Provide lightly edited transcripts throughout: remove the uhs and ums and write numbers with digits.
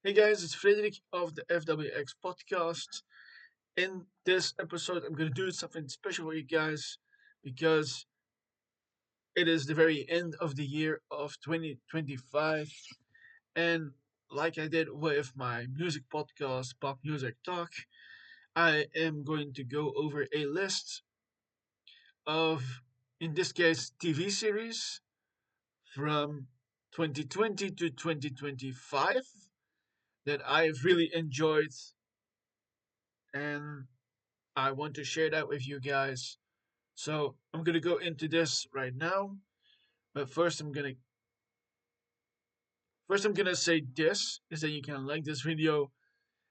Hey guys, it's Frederik of the FWX podcast. In this episode, I'm going to do something special for you guys because it is the very end of the year of 2025. And like I did with my music podcast, Pop Music Talk, I am going to go over a list of, in this case, TV series from 2020 to 2025 that I've really enjoyed and I want to share that with you guys. So I'm gonna go into this right now. But first I'm gonna say this is that you can like this video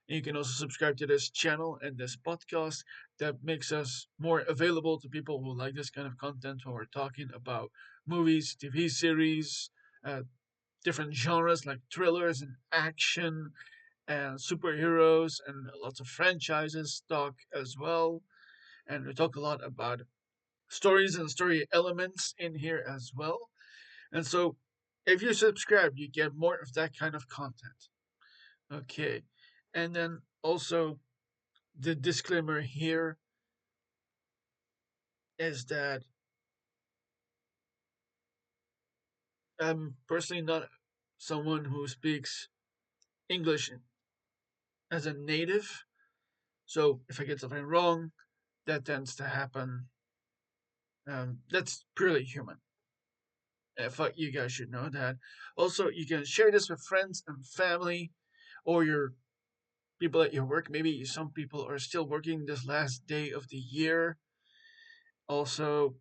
and you can also subscribe to this channel and this podcast that makes us more available to people who like this kind of content when we're talking about movies, TV series, uh, different genres like thrillers and action and superheroes and lots of franchises talk as well. And we talk a lot about stories and story elements in here as well. And so if you subscribe, you get more of that kind of content. Okay. And then also the disclaimer here is that I'm personally not someone who speaks English as a native. So if I get something wrong, that tends to happen. That's purely human. You guys should know that. Also, you can share this with friends and family or your people at your work. Maybe some people are still working this last day of the year. Also,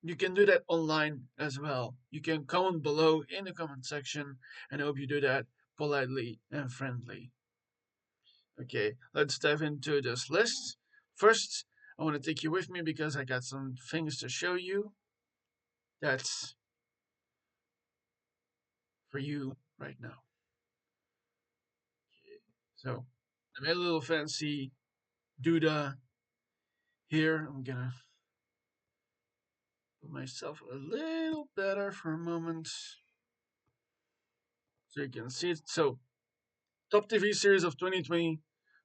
you can do that online as well. You can comment below in the comment section, and I hope you do that politely and friendly. Okay, let's dive into this list. First, I want to take you with me because I got some things to show you. That's for you right now. So, I made a little fancy Duda here. I'm gonna put myself a little better for a moment so you can see it. So, top TV series of 2020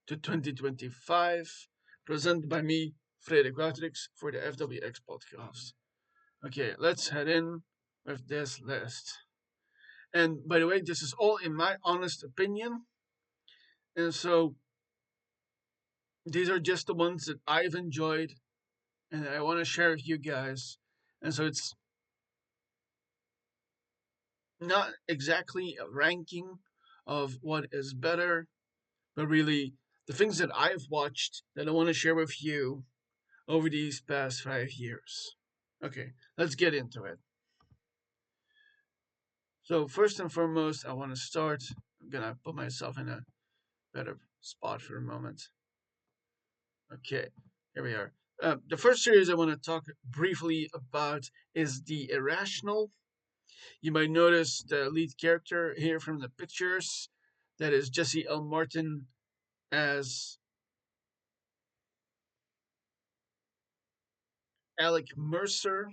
to 2025, presented by me, Frederik for the FWX podcast. Okay, let's head in with this list. And by the way, this is all in my honest opinion. And so these are just the ones that I've enjoyed and I want to share with you guys. And so it's not exactly a ranking of what is better, but really the things that I've watched that I want to share with you over these past 5 years. Okay, let's get into it. So, first and foremost, I want to start. I'm gonna put myself in a better spot for a moment. Okay, here we are. The first series I want to talk briefly about is The Irrational. You might notice the lead character here from the pictures. That is Jesse L. Martin as Alec Mercer.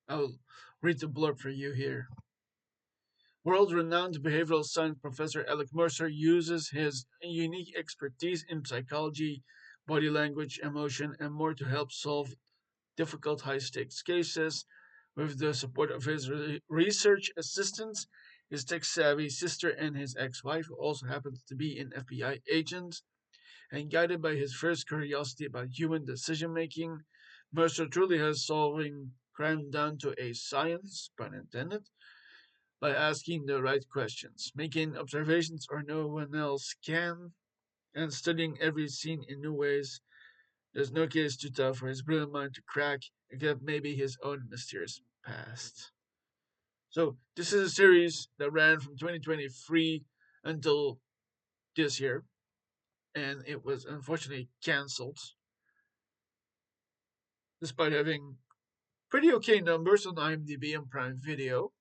I'll read the blurb for you here. World renowned behavioral science professor Alec Mercer uses his unique expertise in psychology, body language, emotion, and more to help solve difficult high stakes cases. With the support of his research assistants, his tech savvy sister, and his ex wife, who also happens to be an FBI agent, and guided by his first curiosity about human decision making, Mercer truly has solving crime down to a science, pun intended, by asking the right questions, making observations or no one else can, and studying every scene in new ways. There's no case too tough for his brilliant mind to crack, except maybe his own mysterious past. So, this is a series that ran from 2023 until this year, and it was unfortunately cancelled, despite having pretty okay numbers on IMDb and Prime Video.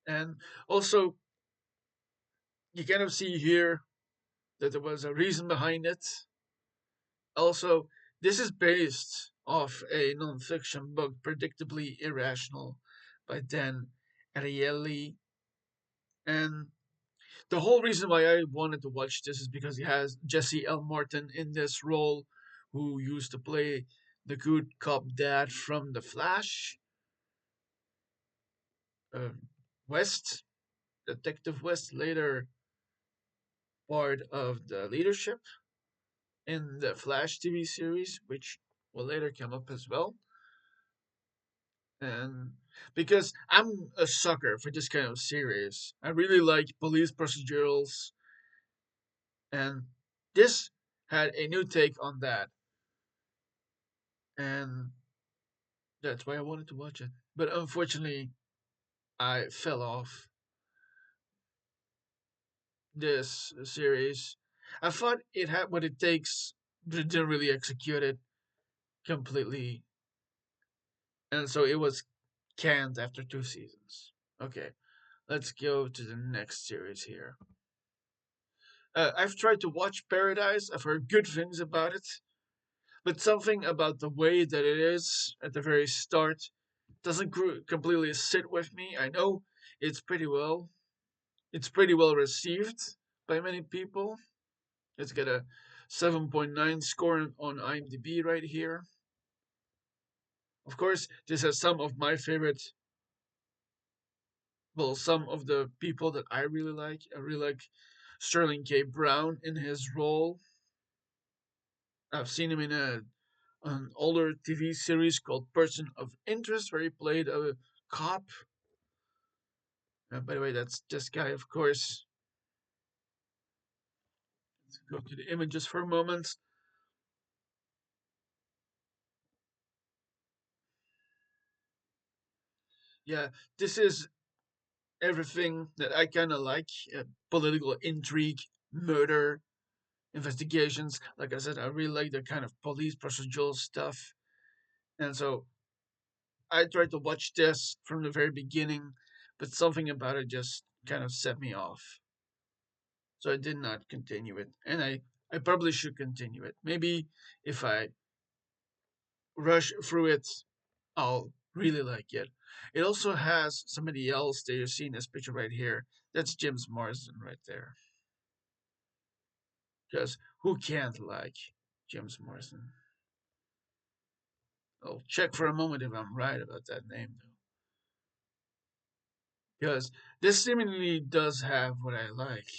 And also, you kind of see here that there was a reason behind it. Also, this is based off a nonfiction book, Predictably Irrational, by Dan Ariely. And the whole reason why I wanted to watch this is because he has Jesse L. Martin in this role, who used to play the good cop dad from The Flash, uh, West, Detective West, later part of the leadership in the Flash TV series, which will later come up as well. And because I'm a sucker for this kind of series, I really like police procedurals, and this had a new take on that, and that's why I wanted to watch it. But unfortunately, I fell off this series. I thought it had what it takes, but it didn't really execute it completely, and so it was canned after 2 seasons. Okay, let's go to the next series here. I've tried to watch Paradise. I've heard good things about it, but something about the way that it is at the very start doesn't completely sit with me. I know it's pretty well, it's pretty well received by many people. It's got a 7.9 score on IMDb right here. Of course, this has some of my favorite, well, some of the people that I really like. I really like Sterling K. Brown in his role. I've seen him in an older TV series called Person of Interest, where he played a cop. By the way, that's this guy, of course. Let's go to the images for a moment. Yeah, this is everything that I kind of like: political intrigue, murder, investigations. Like I said, I really like the kind of police procedural stuff. And so I tried to watch this from the very beginning, but something about it just kind of set me off. So I did not continue it. And I probably should continue it. Maybe if I rush through it, I'll really like it. It also has somebody else that you see in this picture right here. That's James Marsden right there. Because who can't like James Marsden? I'll check for a moment if I'm right about that name, though. Because this seemingly does have what I like.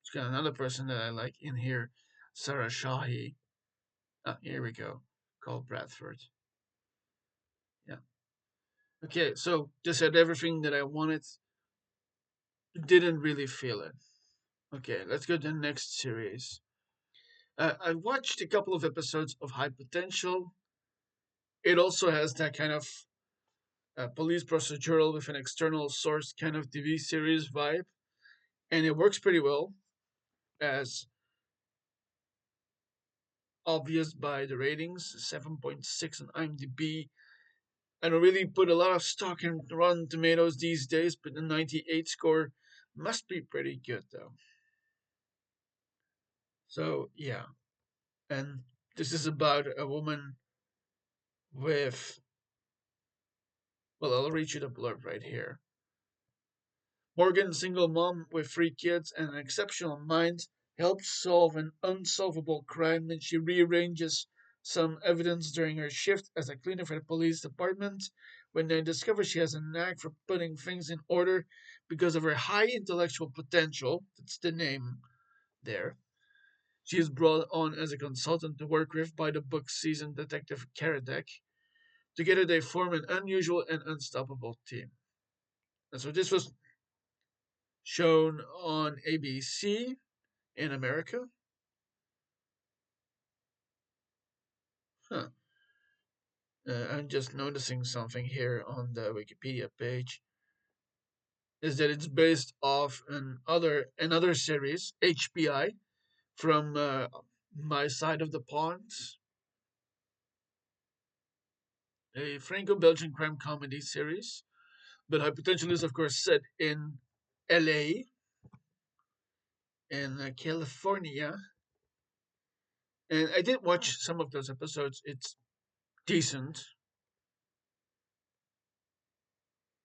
It's got another person that I like in here, Sarah Shahi. Ah, here we go. Cole Bradford. Yeah. Okay, so this had everything that I wanted. Didn't really feel it. Okay, let's go to the next series. I watched a couple of episodes of High Potential. It also has that kind of police procedural with an external source kind of TV series vibe, and it works pretty well, as obvious by the ratings, 7.6 on IMDb. I don't really put a lot of stock in Rotten Tomatoes these days, but the 98 score must be pretty good, though. So, yeah. And this is about a woman with, well, I'll read you the blurb right here. Morgan, single mom with 3 kids and an exceptional mind, helps solve an unsolvable crime when she rearranges some evidence during her shift as a cleaner for the police department. When they discover she has a knack for putting things in order because of her high intellectual potential, that's the name there, she is brought on as a consultant to work with by the book's seasoned detective Karadek. Together they form an unusual and unstoppable team. And so this was shown on ABC in America. Huh. I'm just noticing something here on the Wikipedia page. Is that it's based off another series, HBI, from my side of the pond, a Franco-Belgian crime comedy series. But High Potential is, of course, set in LA, in California. And I did watch some of those episodes. It's decent.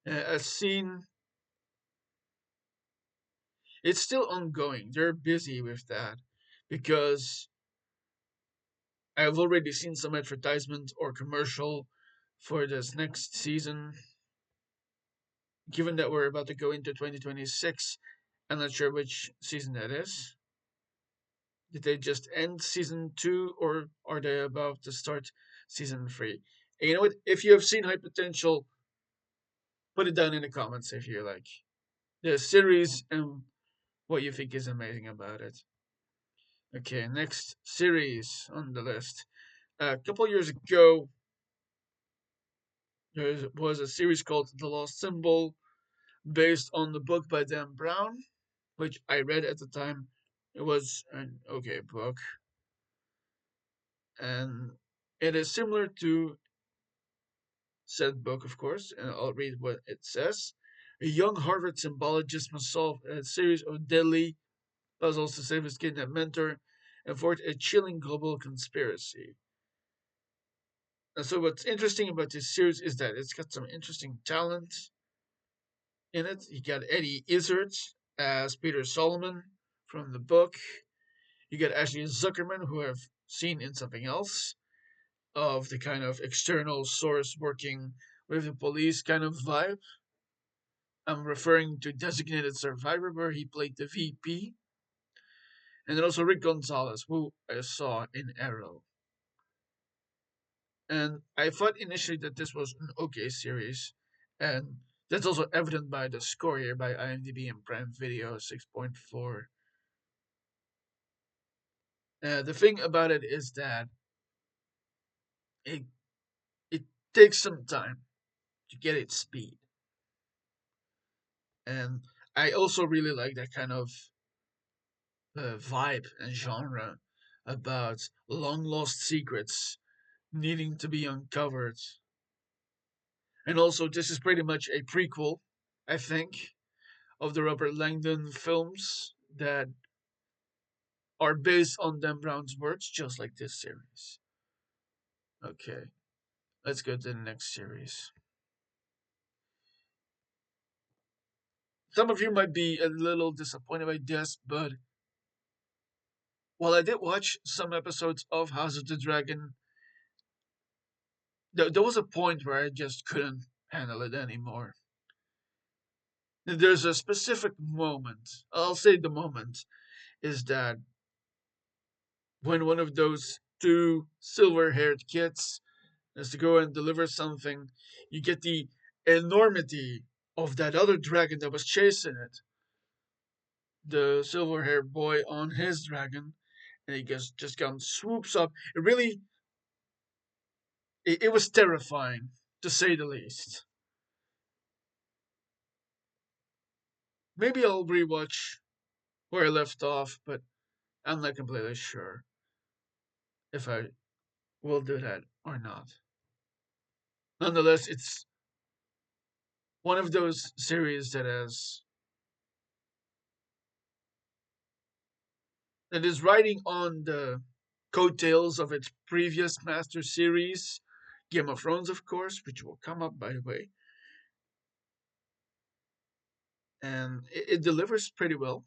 A scene It's still ongoing. They're busy with that because I've already seen some advertisement or commercial for this next season. Given that we're about to go into 2026, I'm not sure which season that is. Did they just end season two, or are they about to start season three? And you know what? If you have seen High Potential, put it down in the comments if you like the series and what you think is amazing about it. Okay, next series on the list. A couple years ago, there was a series called The Lost Symbol, based on the book by Dan Brown, which I read at the time. It was an okay book, and it is similar to said book, of course, and I'll read what it says. A young Harvard symbologist must solve a series of deadly puzzles to save his kidnapped mentor and thwart a chilling global conspiracy. And so, what's interesting about this series is that it's got some interesting talent in it. You got Eddie Izzard as Peter Solomon from the book. You got Ashley Zuckerman, who I've seen in something else, of the kind of external source working with the police kind of vibe. I'm referring to Designated Survivor, where he played the VP. And then also Rick Gonzalez, who I saw in Arrow. And I thought initially that this was an okay series. And that's also evident by the score here by IMDb and Prime Video 6.4. The thing about it is that it, it takes some time to get its speed. And I also really like that kind of vibe and genre about long lost secrets needing to be uncovered. And also, this is pretty much a prequel, I think, of the Robert Langdon films that are based on Dan Brown's works, just like this series. Okay, let's go to the next series. Some of you might be a little disappointed by this, but while I did watch some episodes of House of the Dragon, there was a point where I just couldn't handle it anymore. There's a specific moment, I'll say the moment, is that when one of those two silver haired kids has to go and deliver something, you get the enormity of that other dragon that was chasing it. The silver haired boy on his dragon, and he just kind of swoops up. It was terrifying, to say the least. Maybe I'll rewatch where I left off, but I'm not completely sure if I will do that or not. Nonetheless, it's one of those series that is riding on the coattails of its previous master series, Game of Thrones, of course, which will come up by the way, and it delivers pretty well.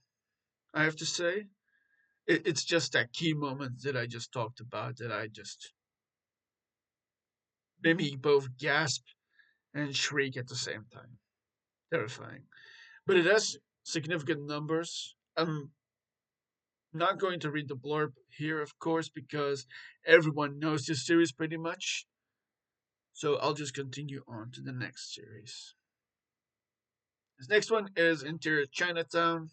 I have to say, it's just that key moment that I just talked about that I just made me both gasp and shriek at the same time. Terrifying, but it has significant numbers. I'm not going to read the blurb here, of course, because everyone knows this series pretty much. So I'll just continue on to the next series. This next one is Interior Chinatown.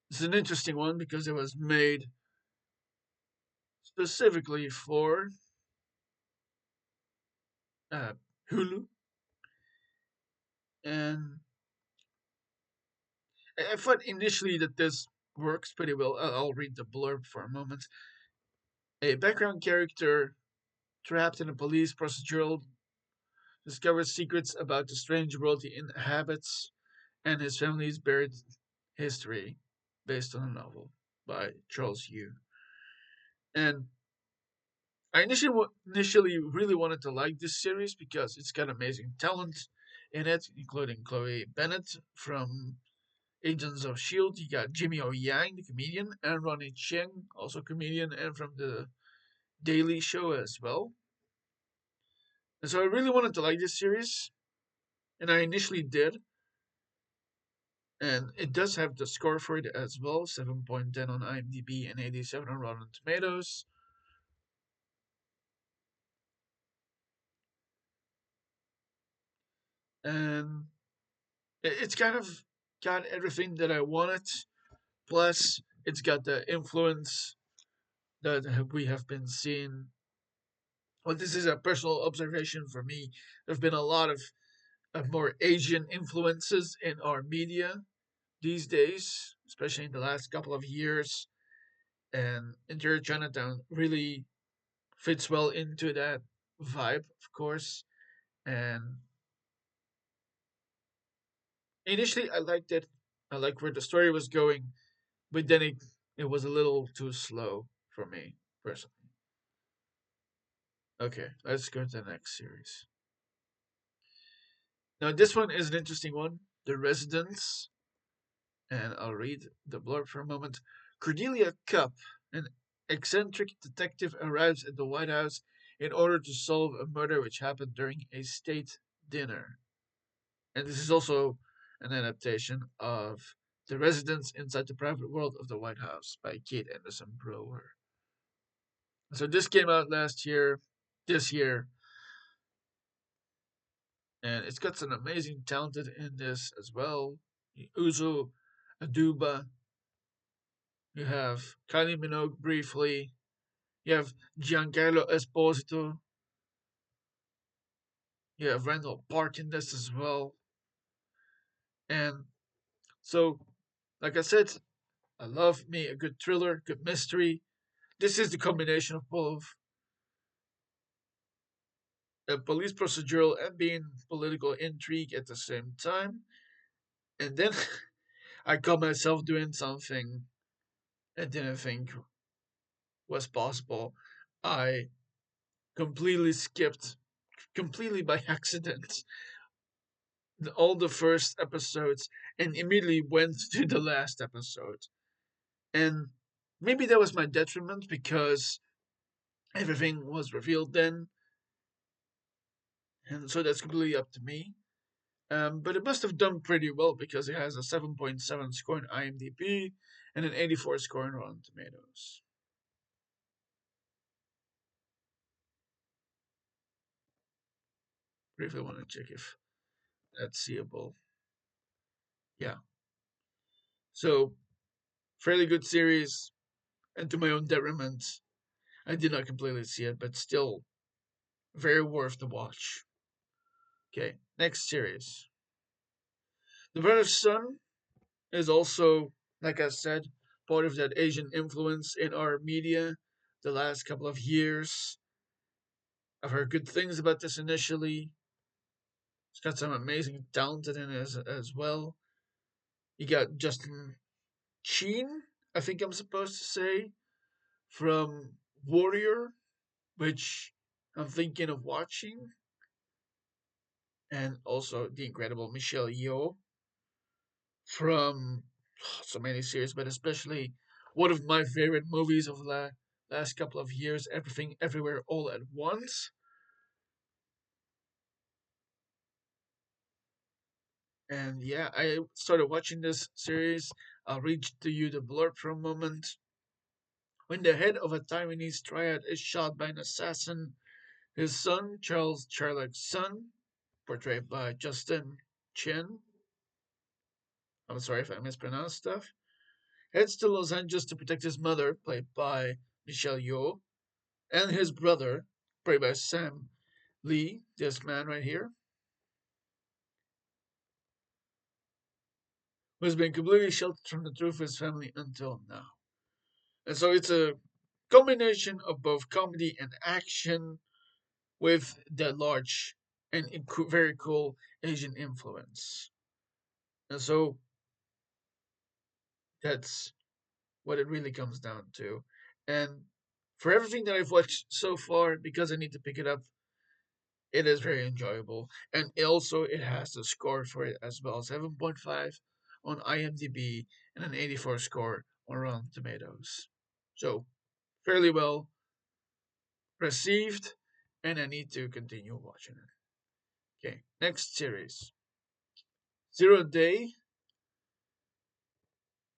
This is an interesting one because it was made specifically for uh, Hulu. And I thought initially that this works pretty well. I'll read the blurb for a moment. A background character trapped in a police procedural discovers secrets about the strange world he inhabits and his family's buried history, based on a novel by Charles Yu. And I initially really wanted to like this series because it's got amazing talent in it, including Chloe Bennett from Agents of S.H.I.E.L.D., you got Jimmy O Yang, the comedian, and Ronnie Cheng, also comedian and from the Daily Show as well. And so I really wanted to like this series, and I initially did. And it does have the score for it as well, 7.10 on IMDb and 87 on Rotten Tomatoes. And it's kind of got everything that I wanted. Plus, it's got the influence that we have been seeing. Well, this is a personal observation for me. There have been a lot of more Asian influences in our media these days, especially in the last couple of years. And Interior Chinatown really fits well into that vibe, of course. And initially, I liked it. I liked where the story was going, but then it was a little too slow for me personally. Okay, let's go to the next series. Now, this one is an interesting one. The Residents, and I'll read the blurb for a moment. Cordelia Cupp, an eccentric detective, arrives at the White House in order to solve a murder which happened during a state dinner. And this is also an adaptation of The Residents Inside the Private World of the White House by Kate Anderson Brewer. So this came out last year, this year, and it's got some amazing talented in this as well. Uzo Aduba, you have Kylie Minogue briefly, you have Giancarlo Esposito, you have Randall Park in this as well. And so, like I said, I love me a good thriller, good mystery. This is the combination of both a police procedural and being political intrigue at the same time. And then I caught myself doing something I didn't think was possible. I completely skipped, completely by accident, all the first episodes and immediately went to the last episode. And maybe that was my detriment because everything was revealed then. And so that's completely up to me. But it must have done pretty well because it has a 7.7 score in IMDb and an 84 score in Rotten Tomatoes. Briefly want to check if that's seeable. Yeah. So, fairly good series, and to my own detriment, I did not completely see it, but still very worth the watch. Okay, next series. The Brother's Son is also, like I said, part of that Asian influence in our media the last couple of years. I've heard good things about this initially. It's got some amazing talent in it as well. You got Justin Chin, I think I'm supposed to say, from Warrior, which I'm thinking of watching, and also the incredible Michelle Yeoh from so many series, but especially one of my favorite movies of the last couple of years, Everything Everywhere All at Once. And yeah, I started watching this series. I'll read to you the blurb for a moment. When the head of a Taiwanese triad is shot by an assassin, his son, Charles Charlock's son, portrayed by Justin Chin, I'm sorry if I mispronounced stuff, heads to Los Angeles to protect his mother, played by Michelle Yeoh, and his brother, played by Sam Lee, this man right here, who has been completely sheltered from the truth of his family until now. And so it's a combination of both comedy and action with that large and very cool Asian influence. And so that's what it really comes down to. And for everything that I've watched so far, because I need to pick it up, it is very enjoyable. And also, it has the score for it as well, 7.5 on IMDb and an 84 score on Rotten Tomatoes. So, fairly well received, and I need to continue watching it. Okay, next series Zero Day,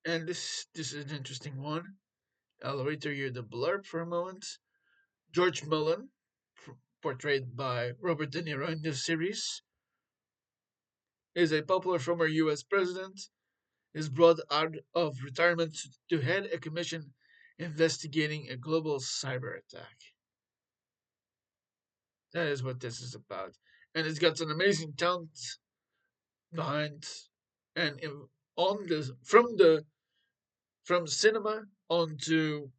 and this is an interesting one. I'll read to you the blurb for a moment. George Mullen, portrayed by Robert De Niro in this series, is a popular former U.S. president. Is brought out of retirement to head a commission investigating a global cyber attack. That is what this is about, and it's got some amazing talent behind, and on the from cinema onto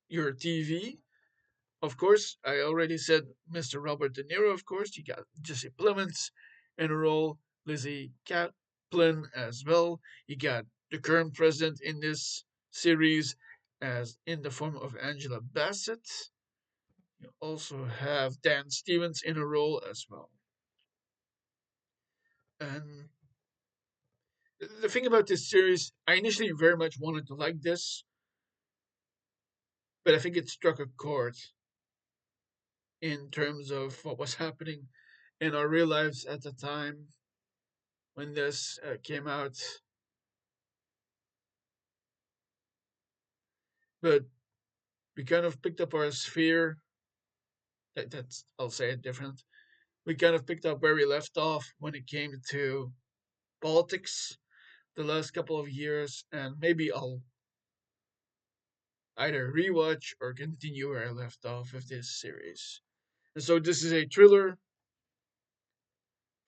your TV. Of course, I already said Mr. Robert De Niro. Of course, you got Jesse Plemons in a role, Lizzie Kaplan as well. You got the current president in this series as in the form of Angela Bassett. You also have Dan Stevens in a role as well. And the thing about this series, I initially very much wanted to like this, but I think it struck a chord in terms of what was happening in our real lives at the time when this came out. But we kind of picked up our sphere. That's I'll say it different. We kind of picked up where we left off when it came to politics the last couple of years, and maybe I'll either rewatch or continue where I left off with this series. And so this is a thriller,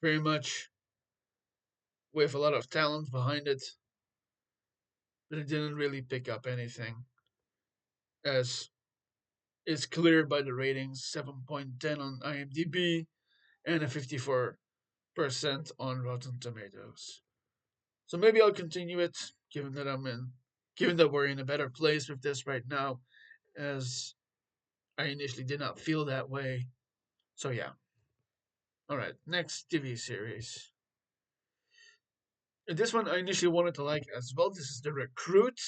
very much with a lot of talent behind it, but it didn't really pick up anything, as is clear by the ratings 7.10 on IMDb and a 54% on Rotten Tomatoes. So maybe I'll continue it, given that we're in a better place with this right now, as I initially did not feel that way. So yeah. All right, next TV series. And this one I initially wanted to like as well. This is The Recruit.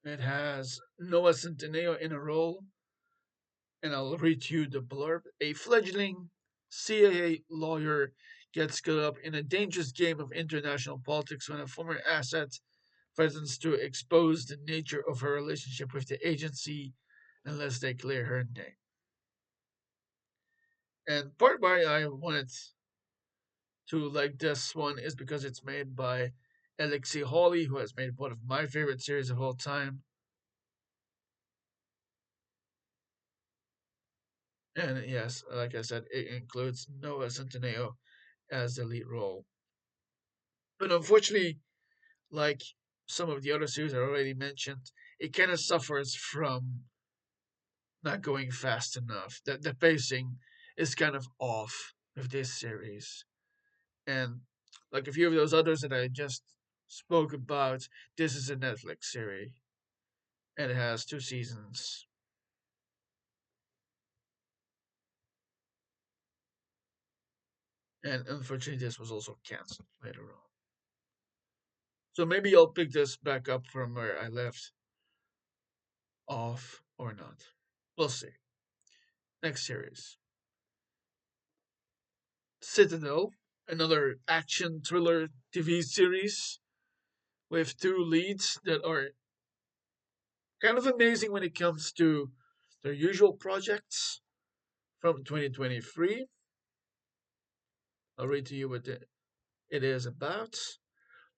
It has Noah Centineo in a role, and I'll read you the blurb. A fledgling CIA lawyer gets caught up in a dangerous game of international politics when a former asset threatens to expose the nature of her relationship with the agency unless they clear her name. And part why I wanted to like this one is because it's made by Alexi Hawley, who has made one of my favorite series of all time. And yes, like I said, it includes Noah Centineo as the lead role. But unfortunately, like some of the other series I already mentioned, it kind of suffers from not going fast enough. The pacing is kind of off with this series. And like a few of those others that I just spoke about, this is a Netflix series. And it has 2 seasons. And unfortunately, this was also cancelled later on. So maybe I'll pick this back up from where I left off or not. We'll see. Next series Citadel, another action thriller TV series with two leads that are kind of amazing when it comes to their usual projects from 2023. I'll read to you what it is about.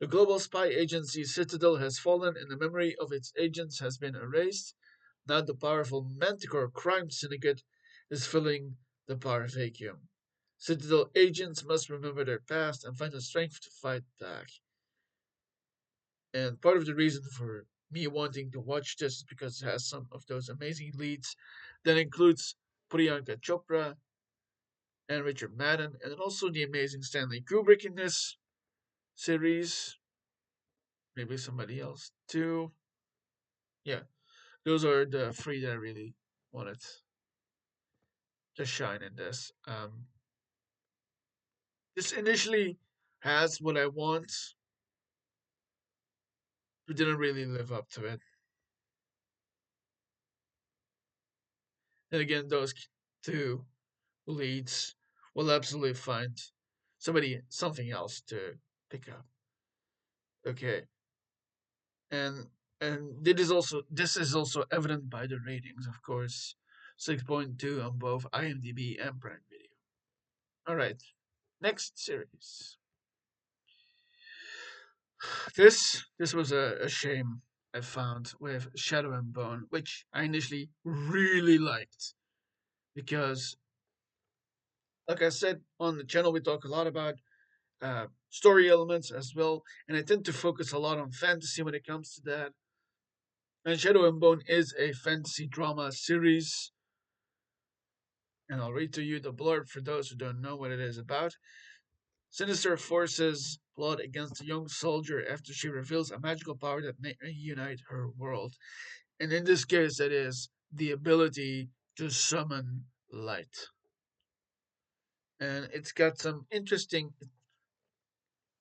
The global spy agency Citadel has fallen and the memory of its agents has been erased. Now the powerful Manticore crime syndicate is filling the power vacuum. Citadel agents must remember their past and find the strength to fight back. And part of the reason for me wanting to watch this is because it has some of those amazing leads that includes Priyanka Chopra and Richard Madden, and also the amazing Stanley Kubrick in this series. Maybe somebody else too. Yeah, those are the three that I really wanted to shine in this. This initially has what I want, but didn't really live up to it. And again, those two leads will absolutely find something else to pick up. Okay, and this is also evident by the ratings, of course, 6.2 on both IMDb and Prime Video. All right, next series. This was a shame I found with Shadow and Bone, which I initially really liked because, like I said on the channel, we talk a lot about story elements as well, and I tend to focus a lot on fantasy when it comes to that. And Shadow and Bone is a fantasy drama series, and I'll read to you the blurb for those who don't know what it is about. Sinister forces plot against a young soldier after she reveals a magical power that may unite her world. And in this case, it is the ability to summon light. And it's got some interesting.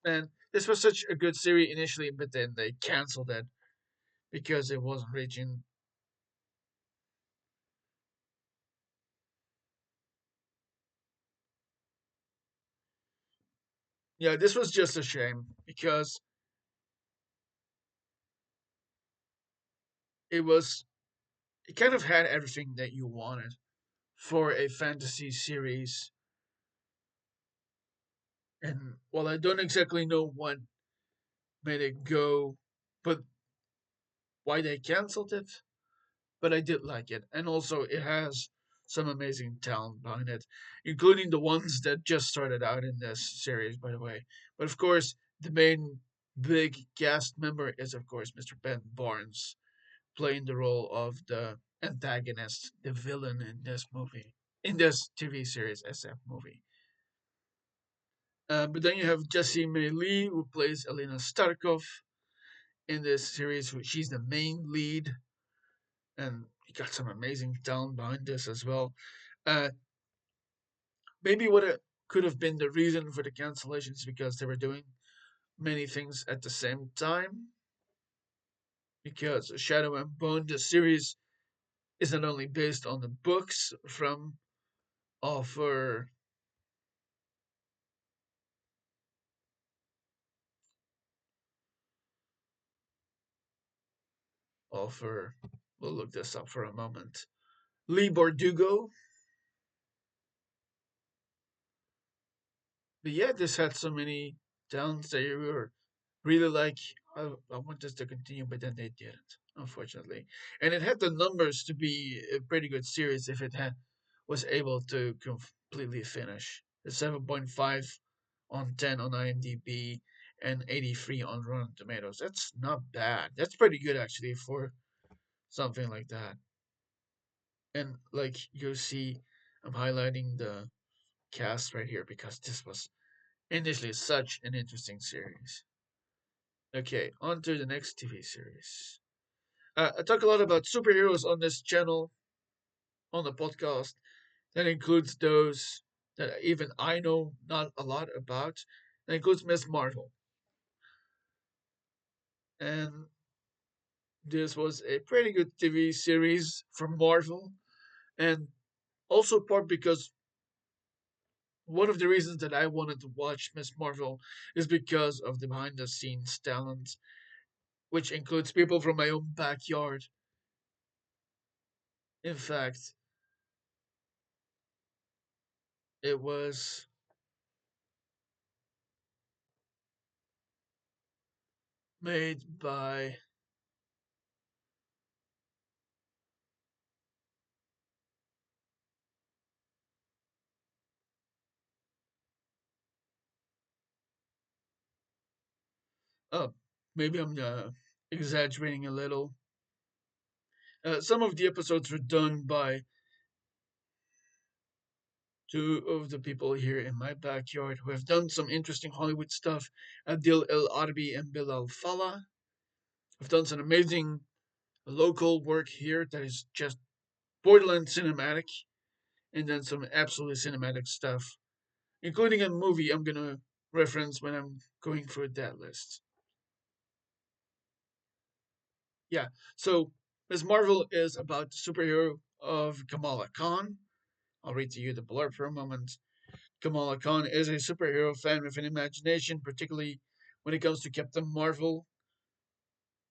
And this was such a good series initially, but then they canceled it because it wasn't reaching. Yeah, this was just a shame because it was. It kind of had everything that you wanted for a fantasy series. And while I don't exactly know what made it go, but why they canceled it, but I did like it. And also, it has some amazing talent behind it, including the ones that just started out in this series, by the way. But of course, the main big cast member is, of course, Mr. Ben Barnes, playing the role of the antagonist, the villain in this movie, in this TV series, SF movie. But then you have Jessie May Lee, who plays Elena Starkov in this series. She's the main lead, and he got some amazing talent behind this as well. Uh, Maybe what it could have been the reason for the cancellations because they were doing many things at the same time. Because Shadow and Bone, the series, is not only based on the books from author author. We'll look this up for a moment. Lee Bardugo. But yeah, this had so many talents that you were really like. I want this to continue, but then they didn't, unfortunately. And it had the numbers to be a pretty good series if it had was able to completely finish. The 7.5 on 10 on IMDb and 83 on Rotten Tomatoes. That's not bad. That's pretty good actually for something like that. And like you see, I'm highlighting the cast right here because this was initially such an interesting series. Okay, on to the next TV series. I talk a lot about superheroes on this channel, on the podcast. That includes those that even I know not a lot about. That includes Miss Marvel. And this was a pretty good TV series from Marvel. And also part because one of the reasons that I wanted to watch Miss Marvel is because of the behind the scenes talent, which includes people from my own backyard. In fact, it was made by oh, maybe I'm exaggerating a little. Some of the episodes were done by two of the people here in my backyard who have done some interesting Hollywood stuff. Adil El Arbi and Bilal Fallah have done some amazing local work here that is just borderline cinematic, and then some absolutely cinematic stuff, including a movie I'm gonna reference when I'm going through that list. Yeah, so Ms. Marvel is about the superhero of Kamala Khan. I'll read to you the blurb for a moment. Kamala Khan is a superhero fan with an imagination, particularly when it comes to Captain Marvel.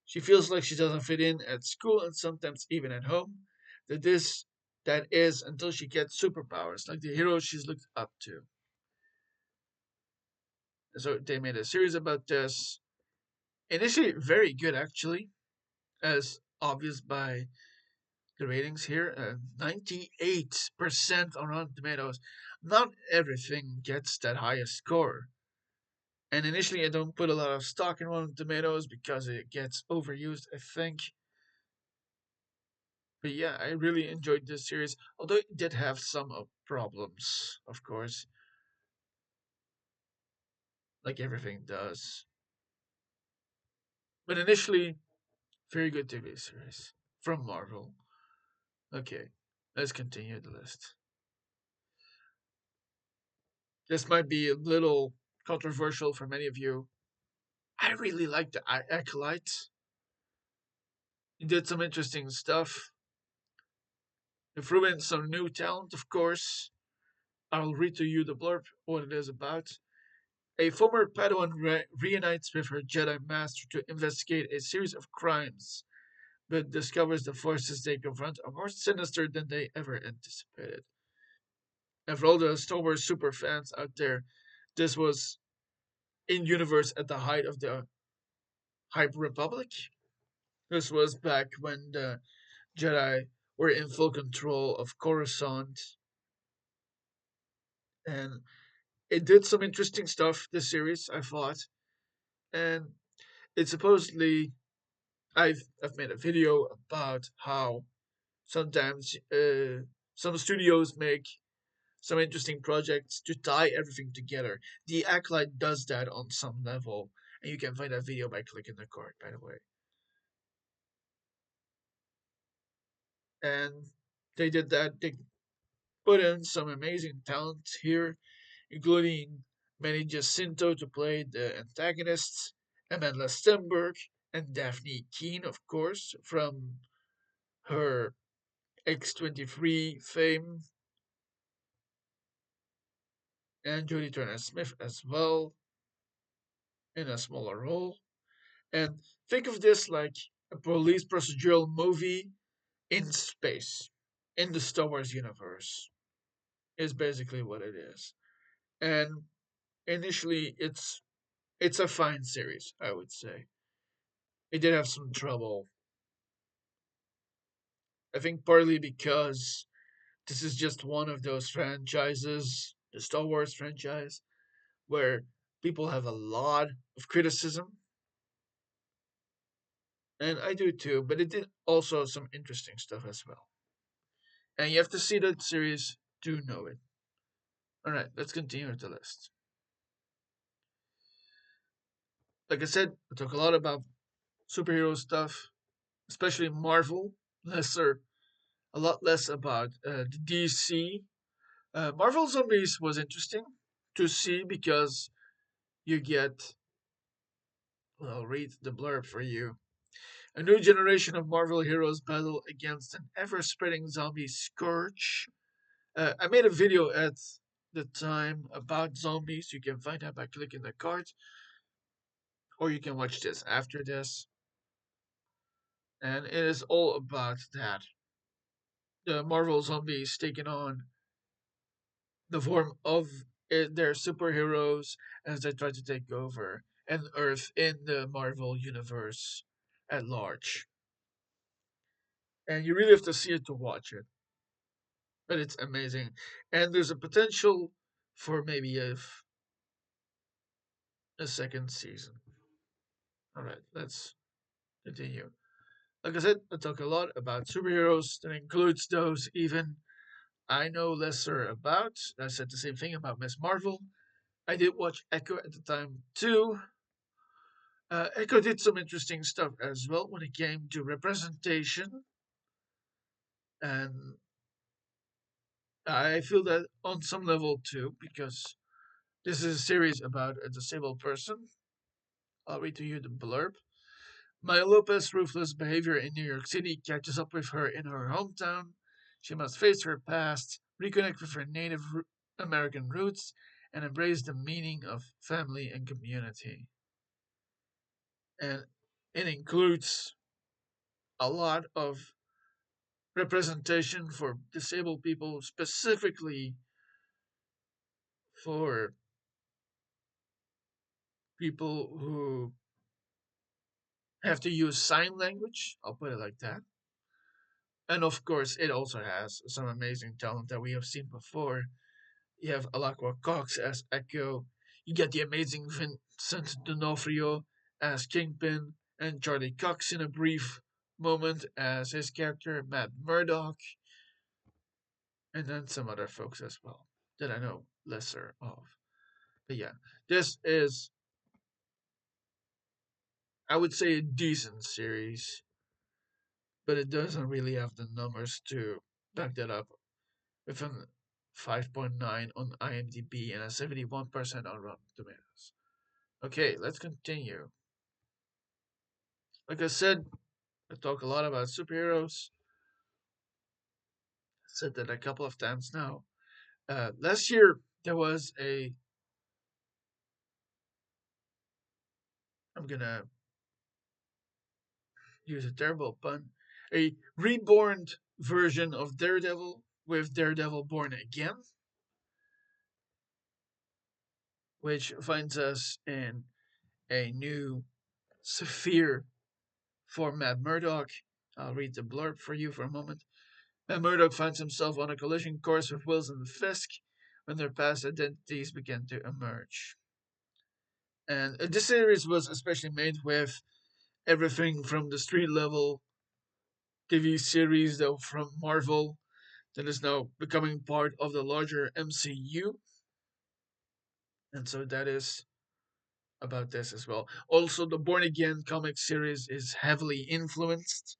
She feels like she doesn't fit in at school and sometimes even at home. That is until she gets superpowers, like the heroes she's looked up to. So they made a series about this. Initially, very good actually, as obvious by the ratings here. 98% on Rotten Tomatoes. Not everything gets that high a score. And initially, I don't put a lot of stock in Rotten Tomatoes because it gets overused, I think. But yeah, I really enjoyed this series, although it did have some problems, of course, like everything does. But initially, very good TV series from Marvel. Okay, let's continue the list. This might be a little controversial for many of you. I really like the Acolyte. He did some interesting stuff. He threw in some new talent, of course. I'll read to you the blurb, what it is about. A former Padawan reunites with her Jedi Master to investigate a series of crimes, but discovers the forces they confront are more sinister than they ever anticipated. And for all the Star Wars super fans out there, this was in universe at the height of the Hype Republic. This was back when the Jedi were in full control of Coruscant, and it did some interesting stuff. This series, I thought, and it supposedly I've made a video about how sometimes some studios make some interesting projects to tie everything together. The Acolyte does that on some level, and you can find that video by clicking the card, by the way. And they did that. They put in some amazing talent here, including Manny Jacinto to play the antagonists, Amanda Stenberg, and Daphne Keane, of course, from her X-23 fame, and Jodie Turner-Smith as well in a smaller role. And think of this like a police procedural movie in space, in the Star Wars universe, is basically what it is. And initially, it's a fine series, I would say. It did have some trouble. I think partly because this is just one of those franchises, the Star Wars franchise, where people have a lot of criticism, and I do too, but it did also some interesting stuff as well. And you have to see that series to know it. Alright, let's continue with the list. Like I said, I talk a lot about superhero stuff, especially Marvel, lesser, a lot less about the DC. Marvel Zombies was interesting to see because you get, well, I'll read the blurb for you. A new generation of Marvel heroes battle against an ever spreading zombie scourge. I made a video at the time about zombies. You can find that by clicking the card, or you can watch this after this. And it is all about that. The Marvel zombies taking on the form of their superheroes as they try to take over and Earth in the Marvel universe at large. And you really have to see it to watch it. But it's amazing. And there's a potential for maybe a second season. Alright, let's continue. Like I said, I talk a lot about superheroes. That includes those even I know lesser about. I said the same thing about Miss Marvel. I did watch Echo at the time too. Echo did some interesting stuff as well when it came to representation, and I feel that on some level too, because This is a series about a disabled person. I'll read to you the blurb. Maya Lopez's ruthless behavior in New York City catches up with her in her hometown. She must face her past, reconnect with her Native American roots, and embrace the meaning of family and community. And it includes a lot of representation for disabled people, specifically for people who have to use sign language. I'll put it like that. And of course, it also has some amazing talent that we have seen before. You have Alakwa Cox as Echo. You get the amazing Vincent D'Onofrio as Kingpin, and Charlie Cox in a brief moment as his character Matt Murdock, and then some other folks as well that I know lesser of. But yeah, this is, I would say, a decent series, but it doesn't really have the numbers to back that up with a 5.9 on IMDb and a 71% on Rotten Tomatoes. Okay, let's continue. Like I said, I talk a lot about superheroes. I said that a couple of times now. Last year, there was a. I'm gonna use a terrible pun. A reborn version of Daredevil with Daredevil Born Again, which finds us in a new sphere for Matt Murdock. I'll read the blurb for you for a moment. Matt Murdock finds himself on a collision course with Wilson Fisk when their past identities begin to emerge. And this series was especially made with everything from the street level TV series though from Marvel that is now becoming part of the larger MCU. And so that is about this as well. Also, the Born Again comic series is heavily influences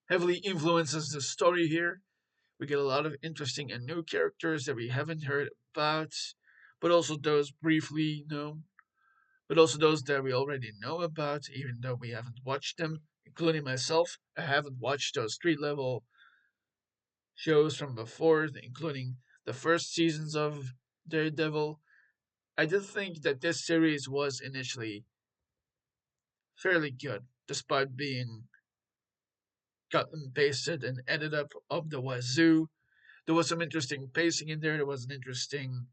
the story here. We get a lot of interesting and new characters that we haven't heard about, but also those briefly known, but also those that we already know about, even though we haven't watched them, including myself. I haven't watched those street level shows from before, including the first seasons of Daredevil. I did think that this series was initially fairly good, despite being cut and pasted and edited up the wazoo. There was some interesting pacing in there. There was an interesting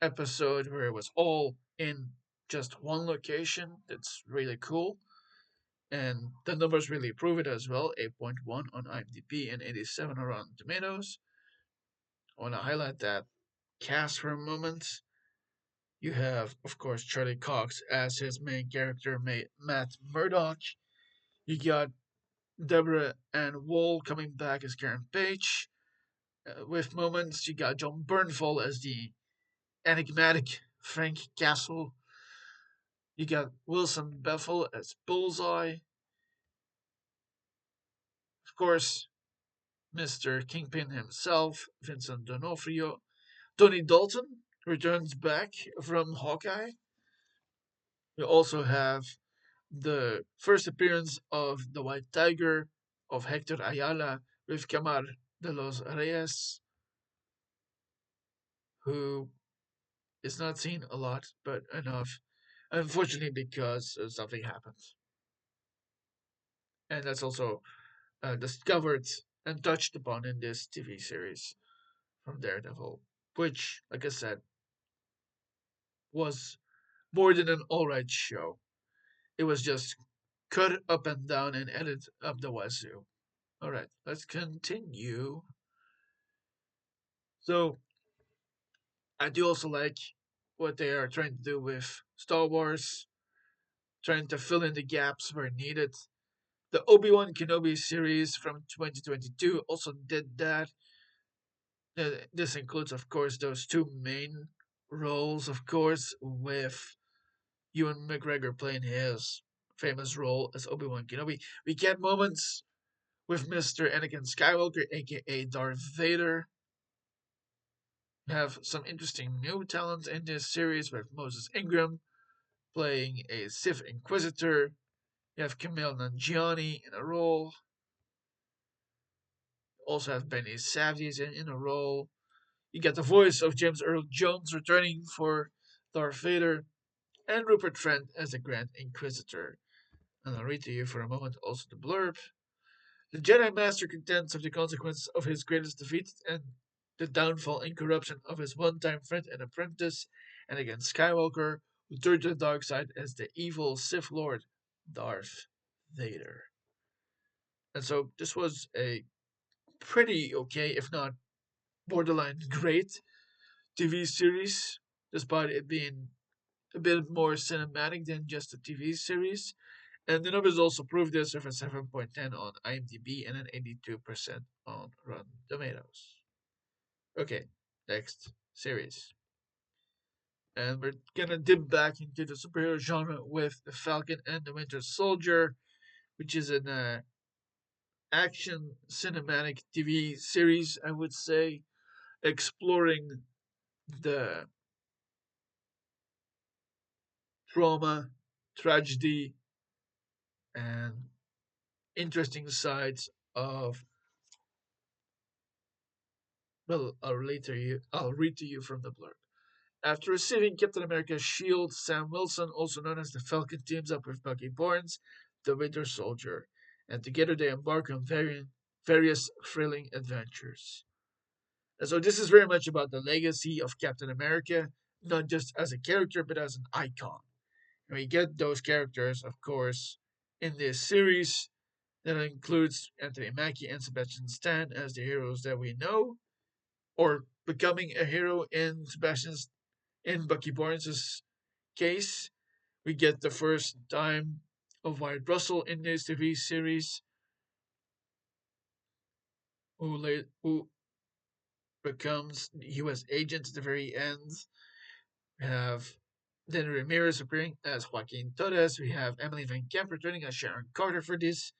episode where it was all in just one location. That's really cool. And the numbers really prove it as well. 8.1 on IMDb and 87 on Rotten Tomatoes. I want to highlight that cast for a moment. You have, of course, Charlie Cox as his main character, Matt Murdock. You got Deborah Ann Woll coming back as Karen Page. With moments, you got John Bernthal as the enigmatic Frank Castle. You got Wilson Bethel as Bullseye. Of course, Mr. Kingpin himself, Vincent D'Onofrio. Tony Dalton returns back from Hawkeye. You also have the first appearance of the White Tiger of Hector Ayala with Camar de los Reyes, who is not seen a lot, but enough, unfortunately, because something happens. And that's also discovered and touched upon in this TV series from Daredevil, which, like I said, was more than an alright show. It was just cut up and down and edited up the wazoo. Alright, let's continue. So, I do also like what they are trying to do with Star Wars, trying to fill in the gaps where needed. The Obi-Wan Kenobi series from 2022 also did that. This includes, of course, those two main roles, of course, with Ewan McGregor playing his famous role as Obi-Wan Kenobi. We get moments with Mr. Anakin Skywalker, aka Darth Vader. We have some interesting new talents in this series with Moses Ingram playing a Sith Inquisitor. You have Camille Nanjiani in a role. Also have Benny Safdie in a role. You get the voice of James Earl Jones returning for Darth Vader, and Rupert Trent as the Grand Inquisitor. And I'll read to you for a moment also the blurb. The Jedi Master contends with the consequences of his greatest defeat and the downfall and corruption of his one-time friend and apprentice, and against Skywalker, who turned to the dark side as the evil Sith Lord, Darth Vader. And so this was a pretty okay, if not borderline great, TV series, despite it being a bit more cinematic than just a TV series. And the numbers also prove this with a 7.10 on IMDb and an 82% on Rotten Tomatoes. Okay, next series. And we're gonna dip back into the superhero genre with The Falcon and the Winter Soldier, which is an action cinematic TV series, I would say, exploring the trauma, tragedy, and interesting sides of. Well, I'll read to you from the blurb. After receiving Captain America's shield, Sam Wilson, also known as the Falcon, teams up with Bucky Barnes, the Winter Soldier, and together they embark on various thrilling adventures. And so this is very much about the legacy of Captain America, not just as a character, but as an icon. And we get those characters, of course, in this series that includes Anthony Mackie and Sebastian Stan as the heroes that we know, or becoming a hero in Bucky Barnes' case. We get the first time of Wyatt Russell in this TV series, who becomes U.S. agent at the very end. We have Danny Ramirez appearing as Joaquin Torres. We have Emily Van Camp returning as Sharon Carter for this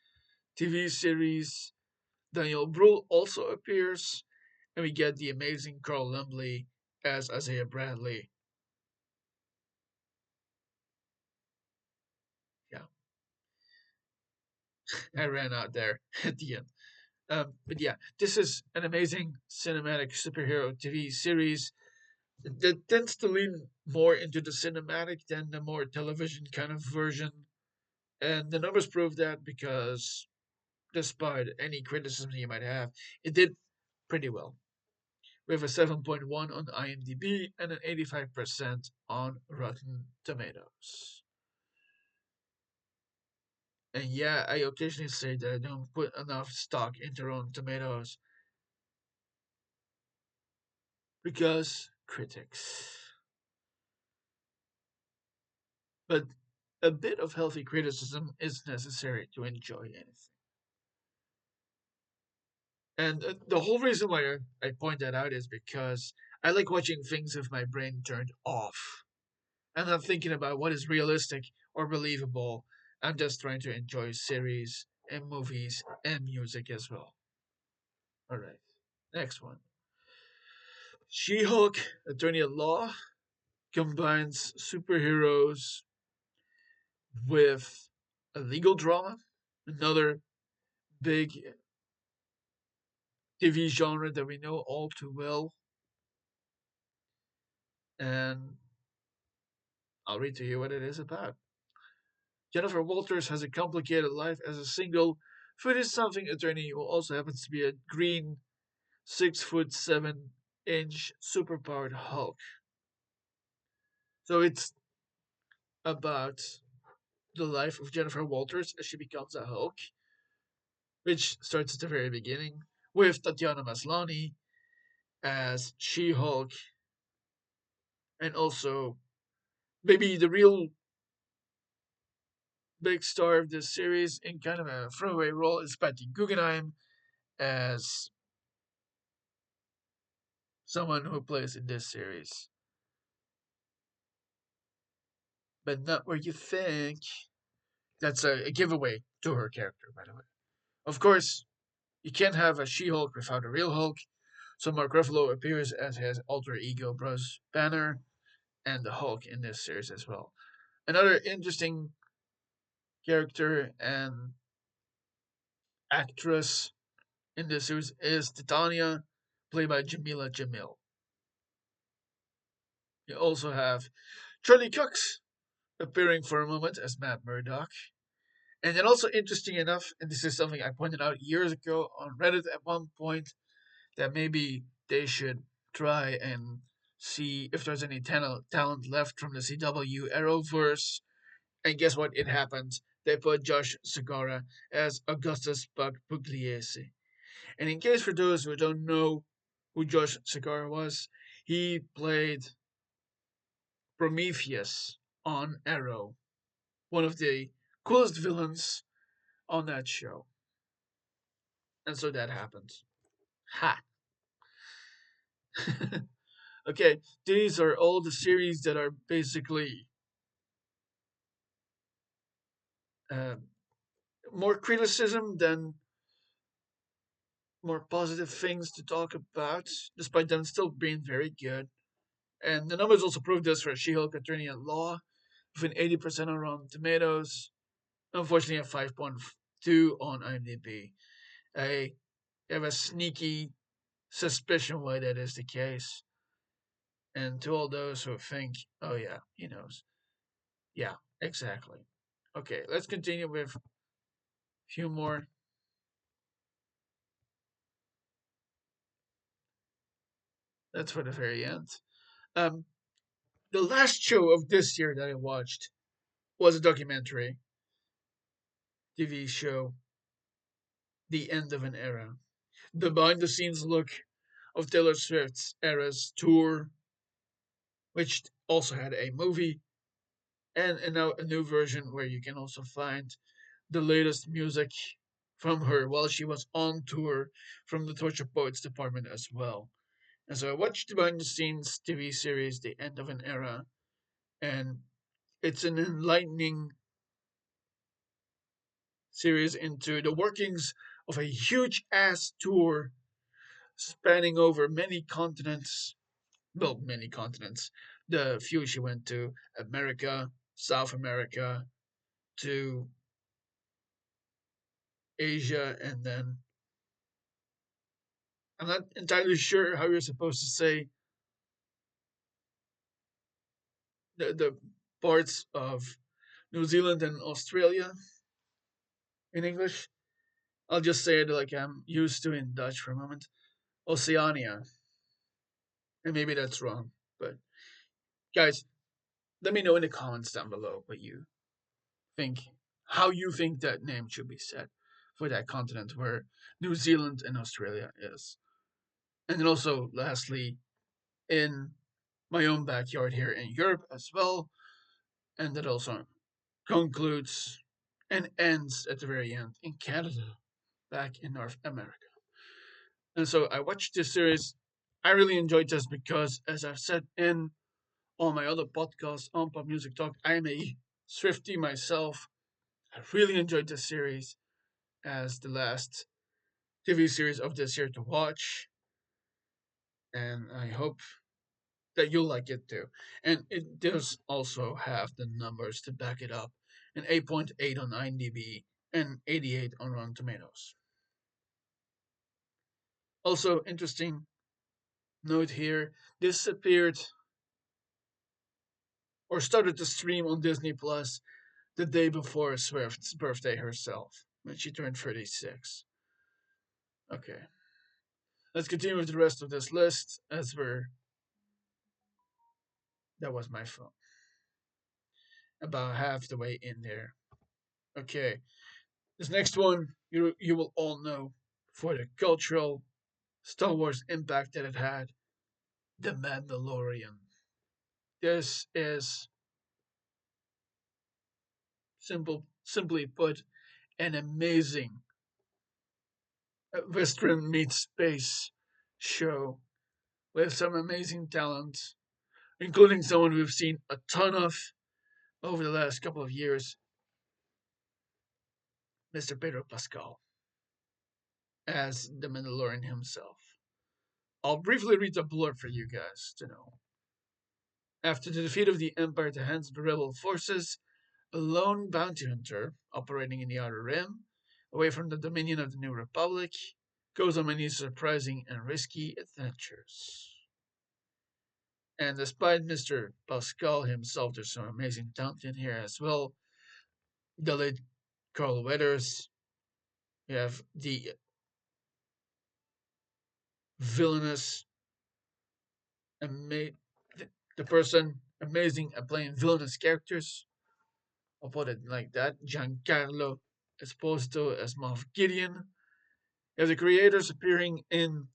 TV series. Daniel Brühl also appears, and we get the amazing Carl Lumbly as Isaiah Bradley. Yeah, I ran out there at the end. But yeah, this is an amazing cinematic superhero TV series that tends to lean more into the cinematic than the more television kind of version. And the numbers prove that because despite any criticism you might have, it did pretty well. We have a 7.1 on IMDb and an 85% on Rotten Tomatoes. And yeah, I occasionally say that I don't put enough stock into Rotten Tomatoes because critics. But a bit of healthy criticism is necessary to enjoy anything. And the whole reason why I point that out is because I like watching things with my brain turned off. I'm not thinking about what is realistic or believable. I'm just trying to enjoy series and movies and music as well. Alright, next one. She Hulk, Attorney at Law, combines superheroes with a legal drama, another big TV genre that we know all too well. And I'll read to you what it is about. Jennifer Walters has a complicated life as a single 30-something attorney who also happens to be a green 6'7" superpowered Hulk. So it's about the life of Jennifer Walters as she becomes a Hulk, which starts at the very beginning with Tatiana Maslany as She-Hulk, and also maybe the real big star of this series in kind of a throwaway role is Patty Guggenheim as someone who plays in this series. But not where you think. That's a giveaway to her character, by the way. Of course, you can't have a She Hulk without a real Hulk, So Mark Ruffalo appears as his alter ego Bruce Banner and the Hulk in this series as well. Another interesting character and actress in this series is Titania, played by Jamila Jamil. You also have Charlie Cox appearing for a moment as Matt Murdock. And then also interesting enough, and this is something I pointed out years ago on Reddit at one point, that maybe they should try and see if there's any talent left from the CW Arrowverse. And guess what? It happened. They put Josh Segura as Augustus Pugliese. And in case for those who don't know who Josh Segura was, he played Prometheus on Arrow, one of the coolest villains on that show. And so that happened. Ha! Okay, these are all the series that are basically uh, more criticism than more positive things to talk about, despite them still being very good. And the numbers also prove this for She-Hulk Attorney at Law, with an 80% on Rotten Tomatoes, unfortunately a 5.2 on IMDb. I have a sneaky suspicion why that is the case. And to all those who think, oh yeah, he knows. Yeah, exactly. Okay, let's continue with a few more. That's for the very end. Um, the last show of this year that I watched was a documentary TV show, The End of an Era. The behind the scenes look of Taylor Swift's Eras tour, which also had a movie, and now a new version where you can also find the latest music from her while she was on tour from the Torture Poets department as well. And so I watched the behind the scenes TV series, The End of an Era, and it's an enlightening series into the workings of a huge ass tour spanning over many continents. Well, many continents. The few she went to America, South America, to Asia, and then I'm not entirely sure how you're supposed to say the parts of New Zealand and Australia in English. I'll just say it like I'm used to in Dutch for a moment. Oceania. And maybe that's wrong. But guys, let me know in the comments down below what you think, how you think that name should be said for that continent where New Zealand and Australia is. And then also, lastly, in my own backyard here in Europe as well. And that also concludes and ends at the very end in Canada, back in North America. And so I watched this series. I really enjoyed this because, as I've said in all my other podcasts on Pop Music Talk, I am a Swiftie myself. I really enjoyed this series as the last TV series of this year to watch, and I hope that you'll like it too. And it does also have the numbers to back it up: an 8.8 on IMDb and 88 on Rotten Tomatoes. Also, interesting note here: this appeared or started to stream on Disney Plus the day before Swift's birthday herself, when she turned 36. Okay, let's continue with the rest of this list as we're. That was my phone. About half the way in there. Okay, this next one you will all know for the cultural Star Wars impact that it had. The Mandalorian. This is simply put, an amazing Western meets space show with some amazing talent, including someone we've seen a ton of over the last couple of years, Mr. Pedro Pascal, as the Mandalorian himself. I'll briefly read the blurb for you guys to know. After the defeat of the Empire at the hands of the rebel forces, a lone bounty hunter operating in the Outer Rim, away from the dominion of the New Republic, goes on many surprising and risky adventures. And despite Mr. Pascal himself, there's some amazing talent in here as well. The late Carl Weathers. You have the villainous, ama- the person amazing at playing villainous characters. I'll put it like that. Giancarlo Esposito as Moff Gideon. You have the creators appearing in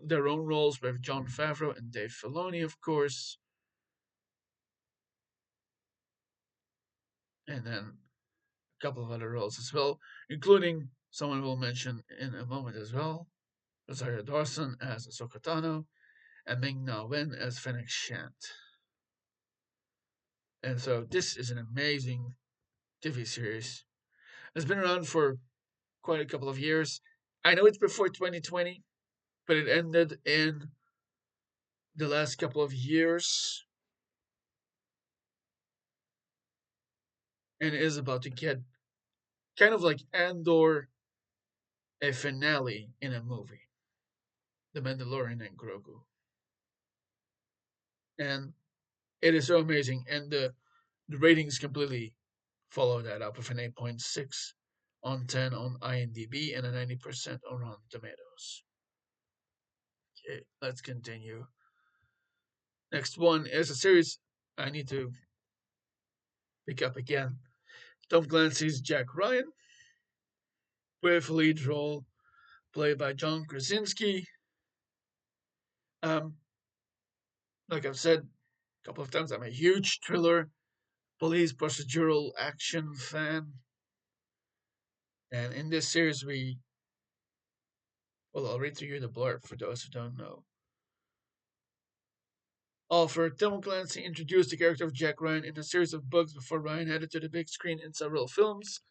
their own roles with Jon Favreau and Dave Filoni, of course. And then a couple of other roles as well, including someone we'll mention in a moment as well. Rosario Dawson as Ahsoka Tano, and Ming Na Wen as Fennec Shand. And so this is an amazing TV series. It's been around for quite a couple of years. I know it's before 2020, but it ended in the last couple of years and is about to get kind of like Andor, a finale in a movie. The Mandalorian and Grogu. And it is so amazing. And the ratings completely follow that up with an 8.6 on 10 on IMDb and a 90% on Rotten Tomatoes. Okay, let's continue. Next one is a series I need to pick up again. Tom Clancy's Jack Ryan, with lead role played by John Krasinski. Um, like I've said a couple of times, I'm a huge thriller, police procedural action fan. And in this series, I'll read to you the blurb for those who don't know. Author Tom Clancy introduced the character of Jack Ryan in a series of books before Ryan headed to the big screen in several films.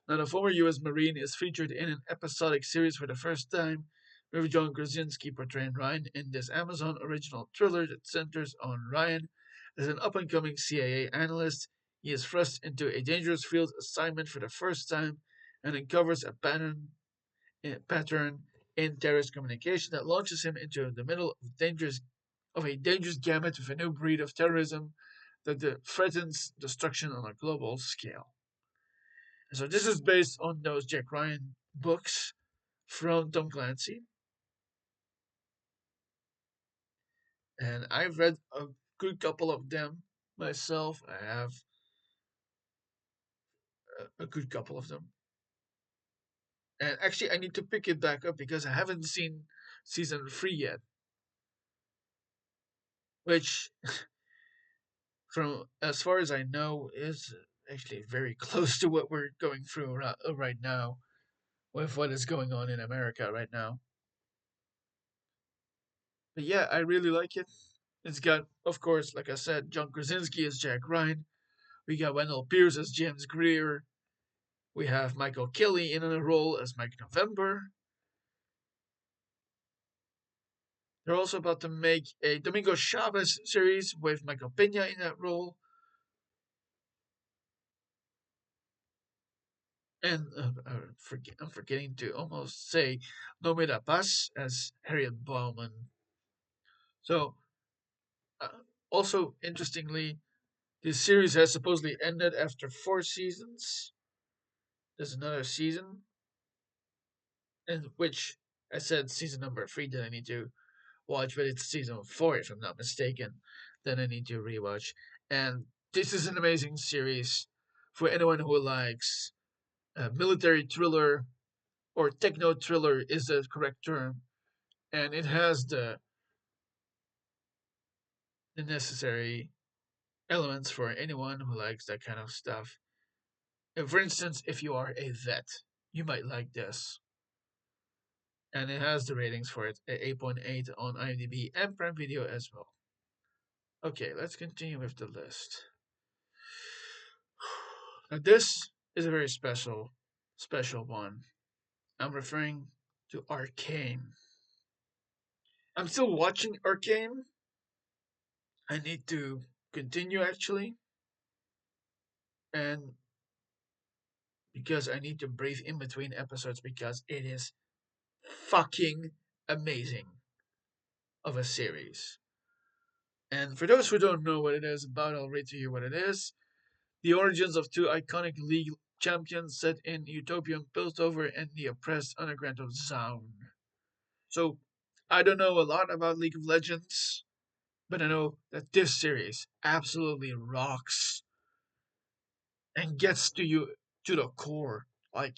Now, the former U.S. Marine is featured in an episodic series for the first time, with John Krasinski portraying Ryan in this Amazon original thriller that centers on Ryan as an up-and-coming CIA analyst. He is thrust into a dangerous field assignment for the first time and uncovers a pattern in terrorist communication that launches him into the middle of a dangerous gamut with a new breed of terrorism that threatens destruction on a global scale. And so this is based on those Jack Ryan books from Tom Clancy, and I've read a good couple of them myself. I have a good couple of them, and actually I need to pick it back up because I haven't seen season 3 yet, which from as far as I know, is actually very close to what we're going through right now with what is going on in America right now. But yeah, I really like it. It's got, of course, like I said, John Krasinski as Jack Ryan. We got Wendell Pierce as James Greer. We have Michael Kelly in a role as Mike November. They're also about to make a Domingo Chavez series with Michael Pena in that role. And I'm forgetting to almost say Nomeda Paz as Harriet Bauman. So, uh, also interestingly, this series has supposedly ended after 4 seasons. There's another season, in which I said season number 3 that I need to watch, but it's season 4 if I'm not mistaken. That I need to rewatch. And this is an amazing series for anyone who likes military thriller, or techno thriller is the correct term, and it has the necessary elements for anyone who likes that kind of stuff. And for instance, if you are a vet, you might like this. And it has the ratings for it at 8.8 on IMDb and Prime Video as well. Okay, let's continue with the list. Now, this is a very special one. I'm referring to Arcane. I'm still watching Arcane. I need to continue actually, and because I need to breathe in between episodes because it is fucking amazing of a series. And for those who don't know what it is about, I'll read to you what it is. The origins of two iconic league champions set in utopian Piltover and the oppressed underground of Zaun. So, I don't know a lot about League of Legends, but I know that this series absolutely rocks and gets to you to the core, like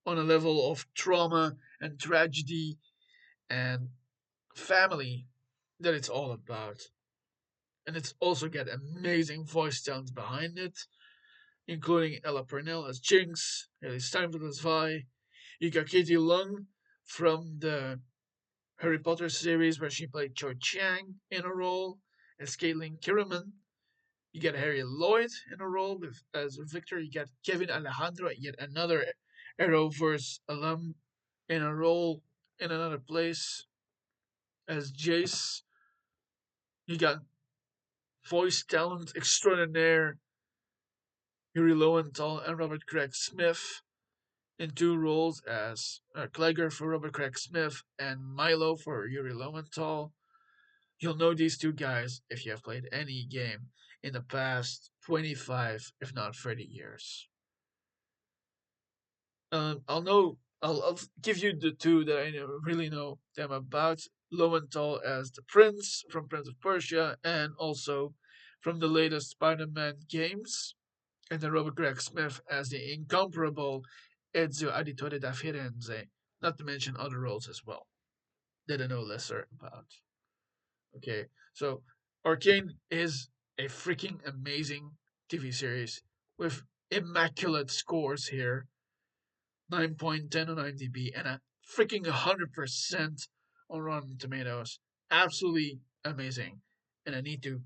on a level of trauma and tragedy and family that it's all about. And it's also got amazing voice talent behind it, including Ella Purnell as Jinx, Haley Steinfeld as Vi. You got Katie Lung from the Harry Potter series where she played Cho Chang in a role as Caitlin Kiriman. You got Harry Lloyd in a role as Victor. You got Kevin Alejandro, yet another Arrowverse alum, in a role in another place as Jace. You got voice talent extraordinaire Yuri Lowenthal and Robert Craig Smith in two roles as Clegger for Robert Craig Smith and Milo for Yuri Lowenthal. You'll know these two guys if you have played any game in the past 25, if not 30 years. I'll give you the two that I really know them about. Lowenthal as the Prince from Prince of Persia, and also from the latest Spider-Man games, and then Robert Gregg Smith as the incomparable Ezio Auditore da Firenze, not to mention other roles as well that I know lesser about. Okay, so Arcane is a freaking amazing TV series with immaculate scores here, 9.10 on IMDb, and a freaking 100% on Rotten Tomatoes. Absolutely amazing. And I need to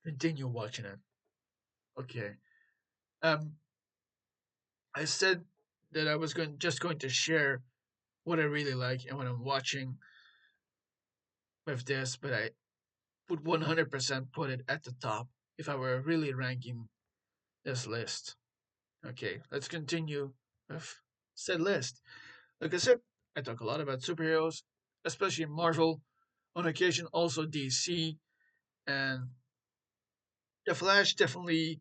continue watching it. Okay. Um, I said that I was going to share what I really like and what I'm watching with this, but I would 100% put it at the top if I were really ranking this list. Okay, let's continue with said list. Like I said, I talk a lot about superheroes, especially Marvel, on occasion also DC, and The Flash definitely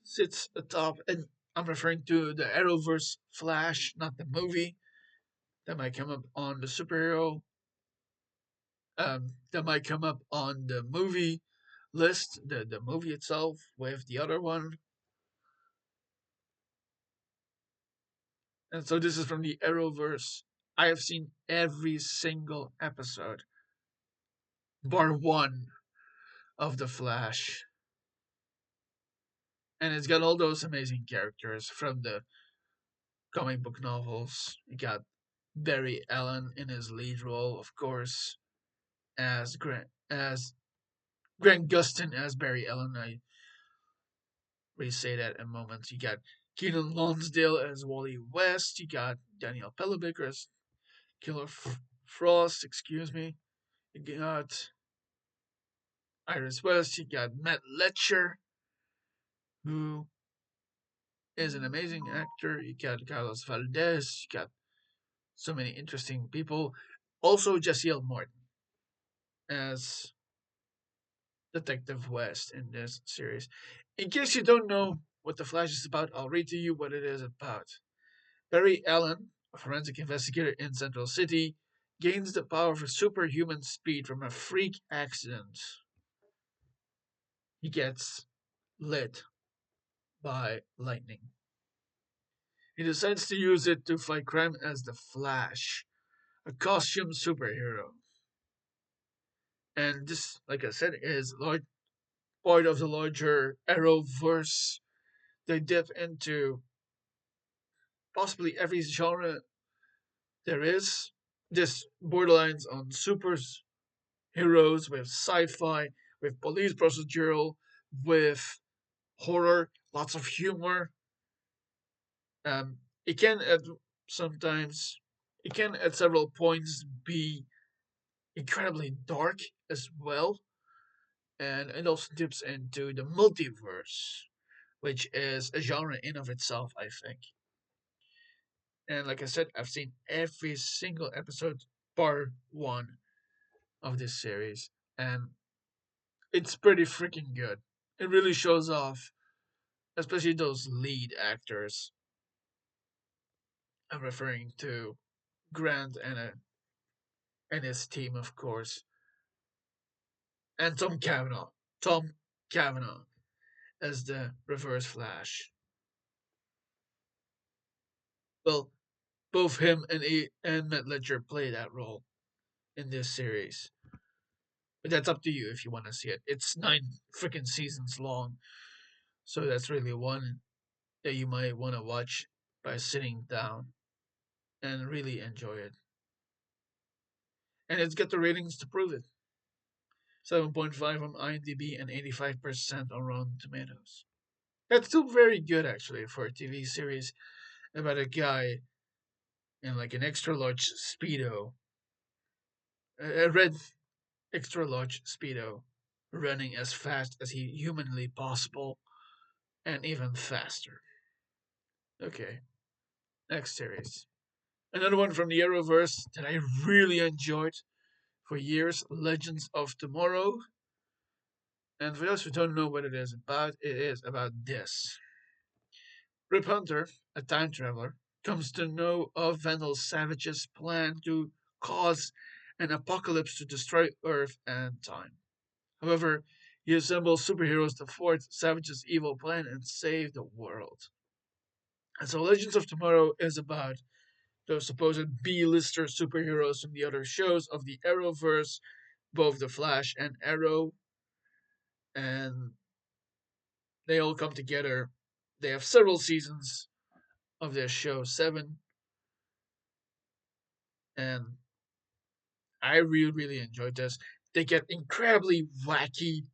sits atop, and I'm referring to the Arrowverse Flash, not the movie. That might come up on the superhero. That might come up on the movie list, the movie itself, with the other one. And so this is from the Arrowverse. I have seen every single episode, bar one, of The Flash. And it's got all those amazing characters from the comic book novels. You got Barry Allen in his lead role, of course, as Grant Gustin as Barry Allen. I re-say that in a moment. You got Keenan Lonsdale as Wally West. You got Daniel Pellebigger as Killer Frost. Excuse me. You got Iris West. You got Matt Letcher, who is an amazing actor. You got Carlos Valdez. You got so many interesting people. Also, Jesse L. Morton as Detective West in this series. In case you don't know what The Flash is about, I'll read to you what it is about. Barry Allen, a forensic investigator in Central City, gains the power of superhuman speed from a freak accident. He gets lit by lightning. He decides to use it to fight crime as the Flash, a costume superhero. And this, like I said, is part of the larger Arrowverse. They dip into possibly every genre there is. This borderlines on superheroes with sci-fi, with police procedural, with horror, lots of humor. It can sometimes. It can, at several points, be incredibly dark as well, and it also dips into the multiverse, which is a genre in of itself, I think. And like I said, I've seen every single episode, bar one, of this series, and it's pretty freaking good. It really shows off, especially those lead actors. I'm referring to Grant and his team, of course, and Tom Cavanaugh. Tom Cavanaugh as the Reverse Flash. Well, both him and Matt Ledger play that role in this series. But that's up to you if you want to see it. It's 9 freaking seasons long, so that's really one that you might want to watch by sitting down and really enjoy it. And it's got the ratings to prove it. 7.5 on IMDb and 85% on Rotten Tomatoes. That's still very good actually for a TV series about a guy in like an extra large speedo, a red extra large speedo, running as fast as he humanly possible and even faster. Okay, next series. Another one from the Arrowverse that I really enjoyed for years, Legends of Tomorrow. And for those who don't know what it is about this. Rip Hunter, a time traveler, comes to know of Vandal Savage's plan to cause an apocalypse to destroy Earth and time. However, he assembles superheroes to thwart Savage's evil plan and save the world. And so Legends of Tomorrow is about those supposed B-lister superheroes from the other shows of the Arrowverse, both The Flash and Arrow, and they all come together. They have several seasons of this show, 7, and I really, really enjoyed this. They get incredibly wacky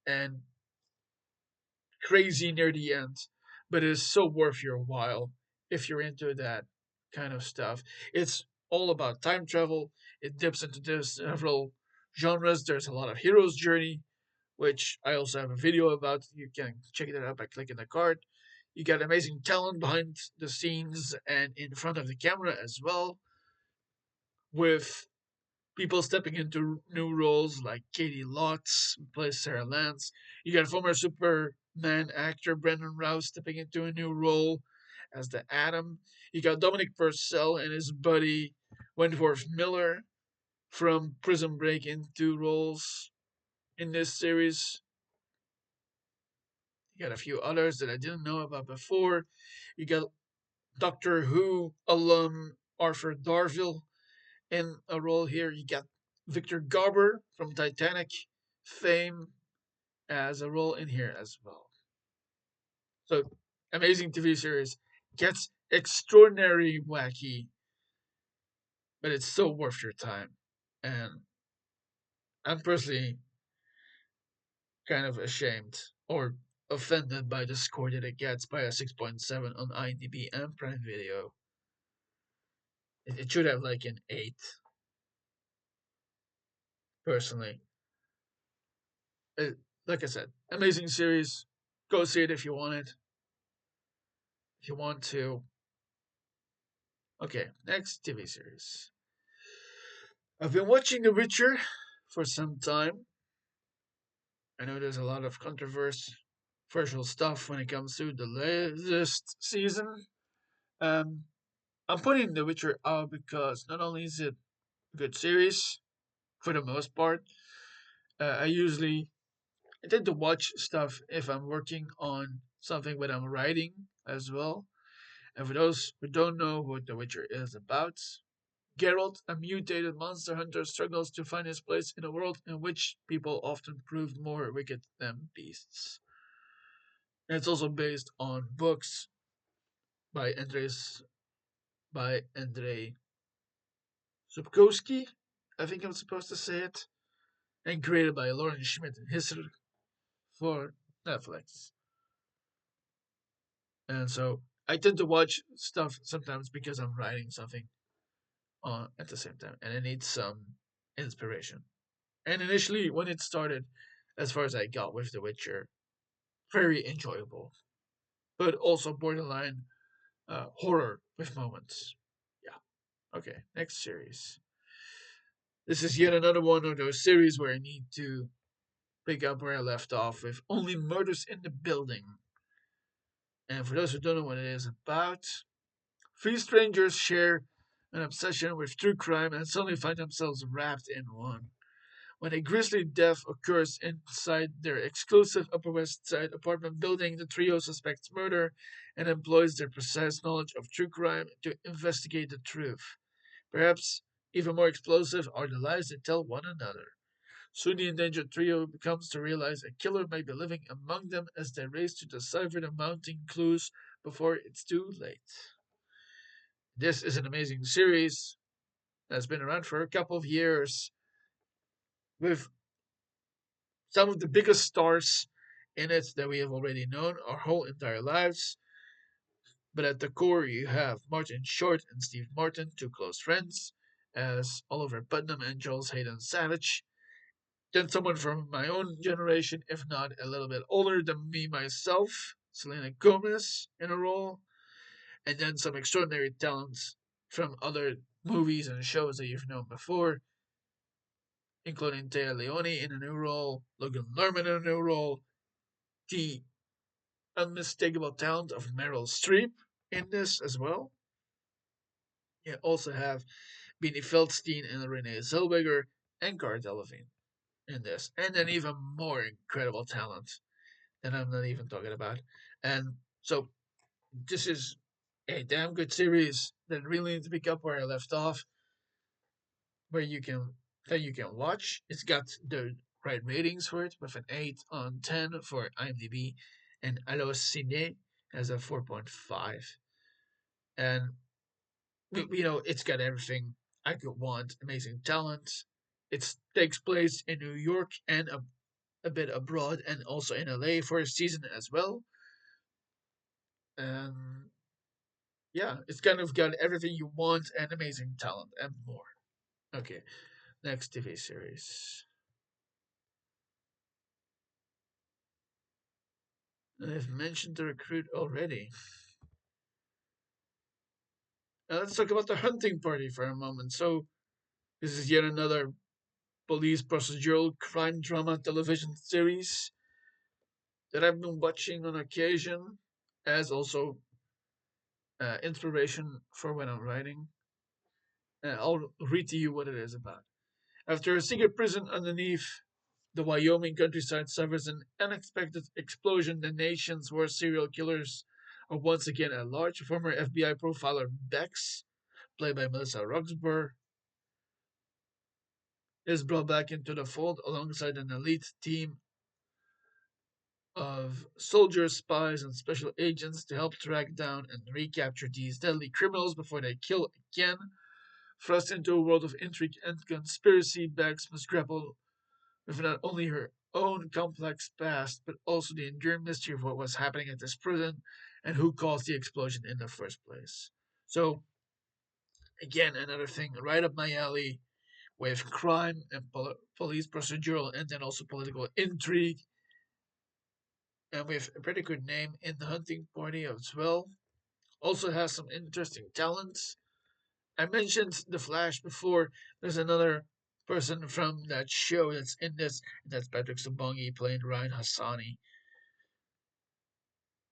and crazy near the end, but it is so worth your while if you're into that kind of stuff. It's all about time travel. It dips into several genres. There's a lot of hero's journey, which I also have a video about. You can check it out by clicking the card. You got amazing talent behind the scenes and in front of the camera as well, with people stepping into new roles like Katie Lotz, who plays Sarah Lance. You got former Superman actor Brendan Rouse stepping into a new role as the Atom. You got Dominic Purcell and his buddy Wentworth Miller from Prison Break into roles in this series. You got a few others that I didn't know about before. You got Doctor Who alum Arthur Darvill in a role here. You got Victor Garber from Titanic fame as a role in here as well. So, amazing TV series. Gets extraordinary wacky, but it's so worth your time. And I'm personally kind of ashamed or offended by the score that it gets by a 6.7 on IMDb and Prime Video. It should have like an 8, personally. Like I said, amazing series. Go see it if you want it. If you want to. Okay, next TV series. I've been watching The Witcher for some time. I know there's a lot of controversial stuff when it comes to the latest season. Um, I'm putting The Witcher out because not only is it a good series for the most part, I tend to watch stuff if I'm working on something when I'm writing as well. And for those who don't know what The Witcher is about, Geralt, a mutated monster hunter, struggles to find his place in a world in which people often prove more wicked than beasts. And it's also based on books by Andrei Sapkowski, I think I'm supposed to say it, and created by Lauren Schmidt and Hisser for Netflix. And so I tend to watch stuff sometimes because I'm writing something at the same time, and it needs some inspiration. And initially, when it started, as far as I got with The Witcher, very enjoyable, but also borderline horror with moments. Yeah. Okay. Next series. This is yet another one of those series where I need to pick up where I left off with Only Murders in the Building. And for those who don't know what it is about, three strangers share an obsession with true crime and suddenly find themselves wrapped in one. When a grisly death occurs inside their exclusive Upper West Side apartment building, the trio suspects murder and employs their precise knowledge of true crime to investigate the truth. Perhaps even more explosive are the lies they tell one another. Soon the endangered trio becomes to realize a killer may be living among them as they race to decipher the mounting clues before it's too late. This is an amazing series that's been around for a couple of years with some of the biggest stars in it that we have already known our whole entire lives. But at the core, you have Martin Short and Steve Martin, two close friends, as Oliver Putnam and Jules Hayden Savage. Then someone from my own generation, if not a little bit older than me myself, Selena Gomez in a role. And then some extraordinary talents from other movies and shows that you've known before, including Taya Leone in a new role, Logan Lerman in a new role, the unmistakable talent of Meryl Streep in this as well. You also have Beanie Feldstein and Renee Zellweger and Cara Delevingne in this, and an even more incredible talent that I'm not even talking about. And so this is a damn good series that really needs to pick up where I left off, where you can that you can watch. It's got the right ratings for it with an 8 on 10 for IMDb, and Allociné has a 4.5. And it's got everything I could want. Amazing talent. It takes place in New York and a bit abroad, and also in LA for a season as well. And yeah, it's kind of got everything you want and amazing talent and more. Okay, next TV series. I've mentioned The Recruit already. Now let's talk about The Hunting Party for a moment. So, this is yet another police procedural crime drama television series that I've been watching on occasion as also inspiration for when I'm writing. I'll read to you what it is about. After a secret prison underneath the Wyoming countryside suffers an unexpected explosion, the nation's worst serial killers are once again at large. Former FBI profiler Bex, played by Melissa Roxburgh, is brought back into the fold alongside an elite team of soldiers, spies, and special agents to help track down and recapture these deadly criminals before they kill again. Thrust into a world of intrigue and conspiracy, Bex must grapple with not only her own complex past, but also the enduring mystery of what was happening at this prison and who caused the explosion in the first place. So, again, another thing right up my alley with crime and police procedural and then also political intrigue, and with a pretty good name in the hunting party as well. Also has some interesting talents. I mentioned The Flash before. There's another person from that show that's in this, and that's Patrick Sabongi playing Ryan Hassani,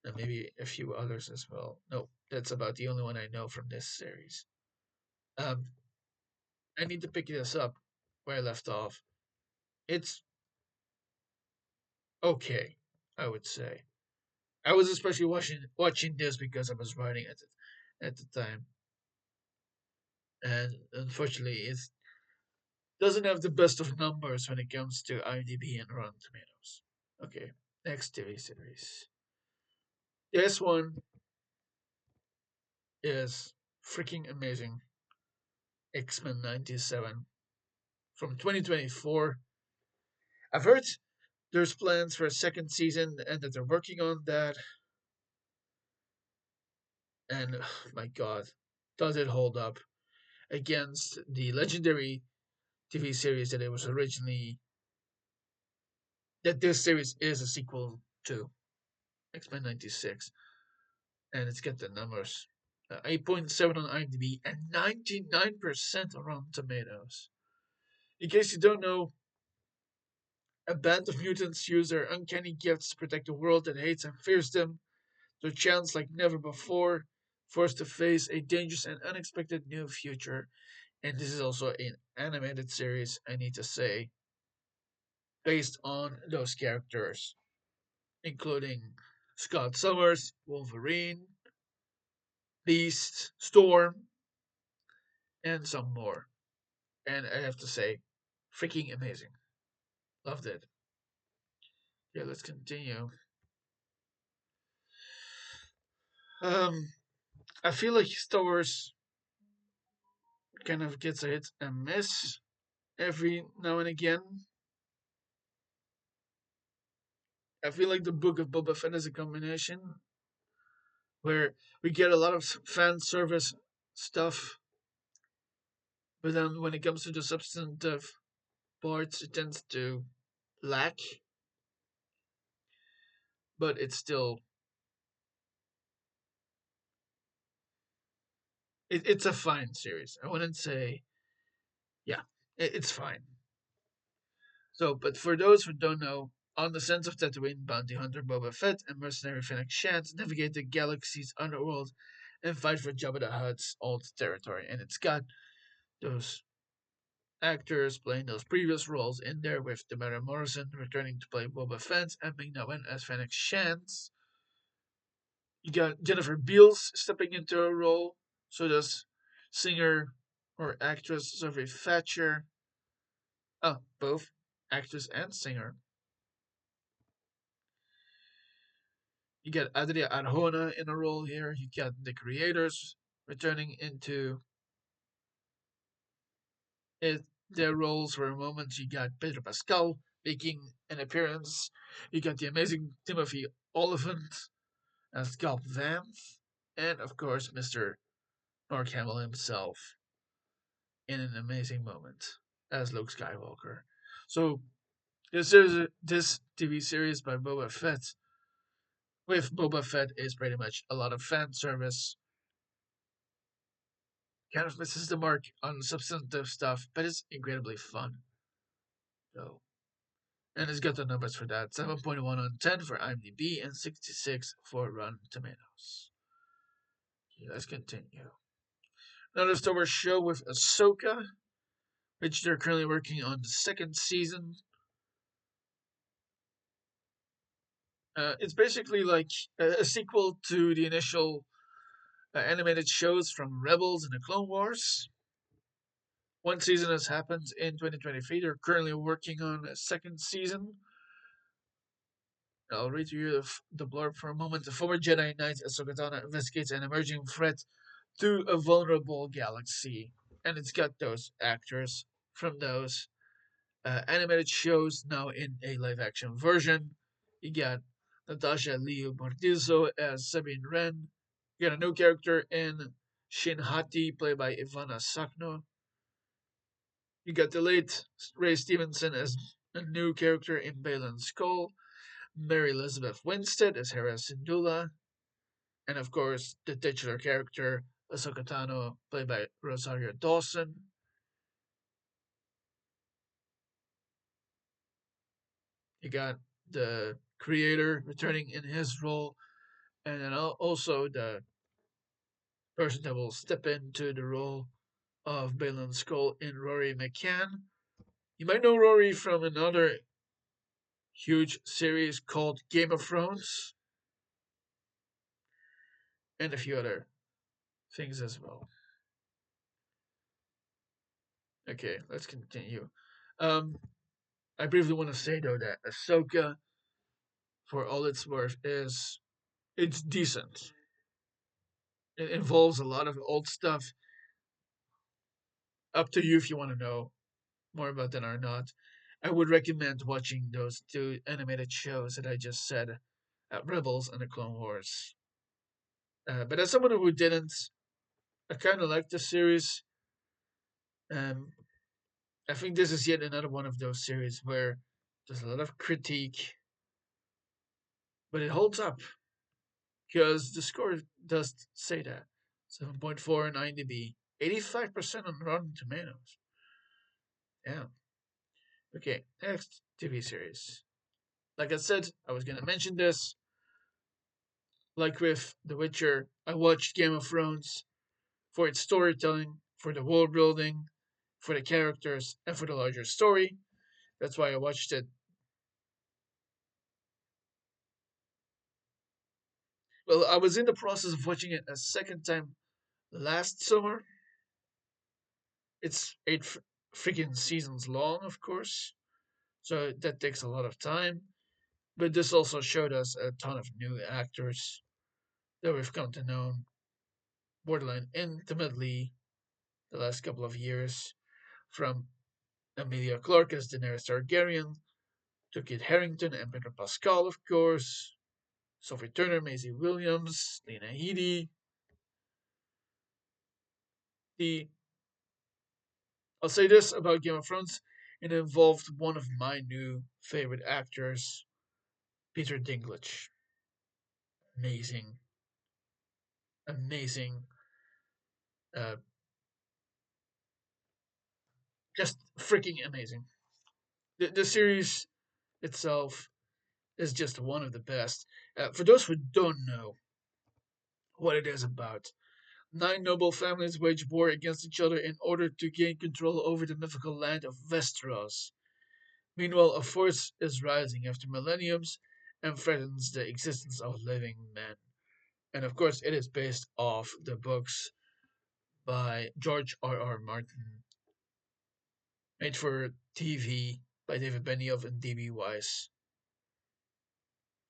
and maybe a few others as well. No, that's about the only one I know from this series. Um, I need to pick this up where I left off. It's okay, I would say. I was especially watching this because I was writing at the time, and unfortunately, it doesn't have the best of numbers when it comes to IMDb and Rotten Tomatoes. Okay, next TV series. This one is freaking amazing. X-Men 97 from 2024. I've heard there's plans for a second season and that they're working on that. And oh my god, does it hold up? against the legendary TV series that it was originally that this series is a sequel to X-Men 96, and it's got the numbers 8.7 on IMDb and 99% on Rotten Tomatoes. In case you don't know, a band of mutants use their uncanny gifts to protect a world that hates and fears them. They're challenged like never before, forced to face a dangerous and unexpected new future. And this is also an animated series, I need to say, based on those characters, including Scott Summers, Wolverine, Beast, Storm, and some more. And I have to say, freaking amazing. Loved it. Yeah, let's continue. Um, I feel like Star Wars kind of gets a hit and miss every now and again. I feel like the Book of Boba Fett is a combination where we get a lot of fan service stuff, but then when it comes to the substantive parts, it tends to lack. But it's still it's a fine series. I wouldn't say yeah, it's fine. So, but for those who don't know, on the sense of Tatooine, bounty hunter Boba Fett and mercenary Fennec Shand navigate the galaxy's underworld and fight for Jabba the Hutt's old territory. And it's got those actors playing those previous roles in there, with Tamara Morrison returning to play Boba Fett and McNowen as Fennec Shand. You got Jennifer Beals stepping into a role. So does singer or actress Sophie Thatcher. Oh, both actress and singer. You got Adria Arjona in a role here. You got the creators returning into it, their roles for a moment. You got Pedro Pascal making an appearance. You got the amazing Timothy Olyphant as Gulp Vanth. And of course, Mr. Mark Hamill himself in an amazing moment as Luke Skywalker. So this TV series by Boba Fett with Boba Fett is pretty much a lot of fan service. Kind of misses the mark on substantive stuff, but it's incredibly fun. So, and it's got the numbers for that: 7.1 on 10 for IMDb and 66 for Rotten Tomatoes. Okay, let's continue. Another Star Wars show with Ahsoka, which they're currently working on the second season. It's basically like a sequel to the initial animated shows from Rebels and the Clone Wars. One season has happened in 2023. They're currently working on a second season. I'll read you the blurb for a moment. The former Jedi Knight Ahsoka Tano investigates an emerging threat to a vulnerable galaxy. And it's got those actors from those animated shows now in a live action version. You got Natasha Liu Bordizzo as Sabine Wren. You got a new character in Shin Hati, played by Ivana Sakno. You got the late Ray Stevenson as a new character in Balan Skull. Mary Elizabeth Winstead as Hera Syndulla. And of course, the titular character, Ahsoka Tano, played by Rosario Dawson. You got the creator returning in his role, and then also the person that will step into the role of Balin Skull in Rory McCann. You might know Rory from another huge series called Game of Thrones, and a few other things as well. Okay, let's continue. Um, I briefly want to say though that Ahsoka, for all it's worth, it's decent. It involves a lot of old stuff. Up to you if you want to know more about that or not. I would recommend watching those two animated shows that I just said, Rebels and the Clone Wars. But as someone who didn't, I kind of like the series. Um, I think this is yet another one of those series where there's a lot of critique, but it holds up because the score does say that. 7.4 on IMDb, 85% on Rotten Tomatoes. Yeah. Okay, next TV series. Like I said, I was gonna mention this. Like with The Witcher, I watched Game of Thrones for its storytelling, for the world building, for the characters, and for the larger story. That's why I watched it. Well, I was in the process of watching it a second time last summer. It's eight freaking seasons long, of course, so that takes a lot of time. But this also showed us a ton of new actors that we've come to know borderline intimately the last couple of years, from Emilia Clarke as Daenerys Targaryen to Kit Harington and Pedro Pascal, of course, Sophie Turner, Maisie Williams, Lena Headey. The I'll say this about Game of Thrones: it involved one of my new favorite actors, Peter Dinklage. Amazing, amazing, uh, just freaking amazing. The series itself is just one of the best. For those who don't know what it is about, nine noble families wage war against each other in order to gain control over the mythical land of Westeros. Meanwhile, a force is rising after millenniums and threatens the existence of living men. And of course, it is based off the books by George R. R. Martin, made for TV by David Benioff and D.B. Weiss.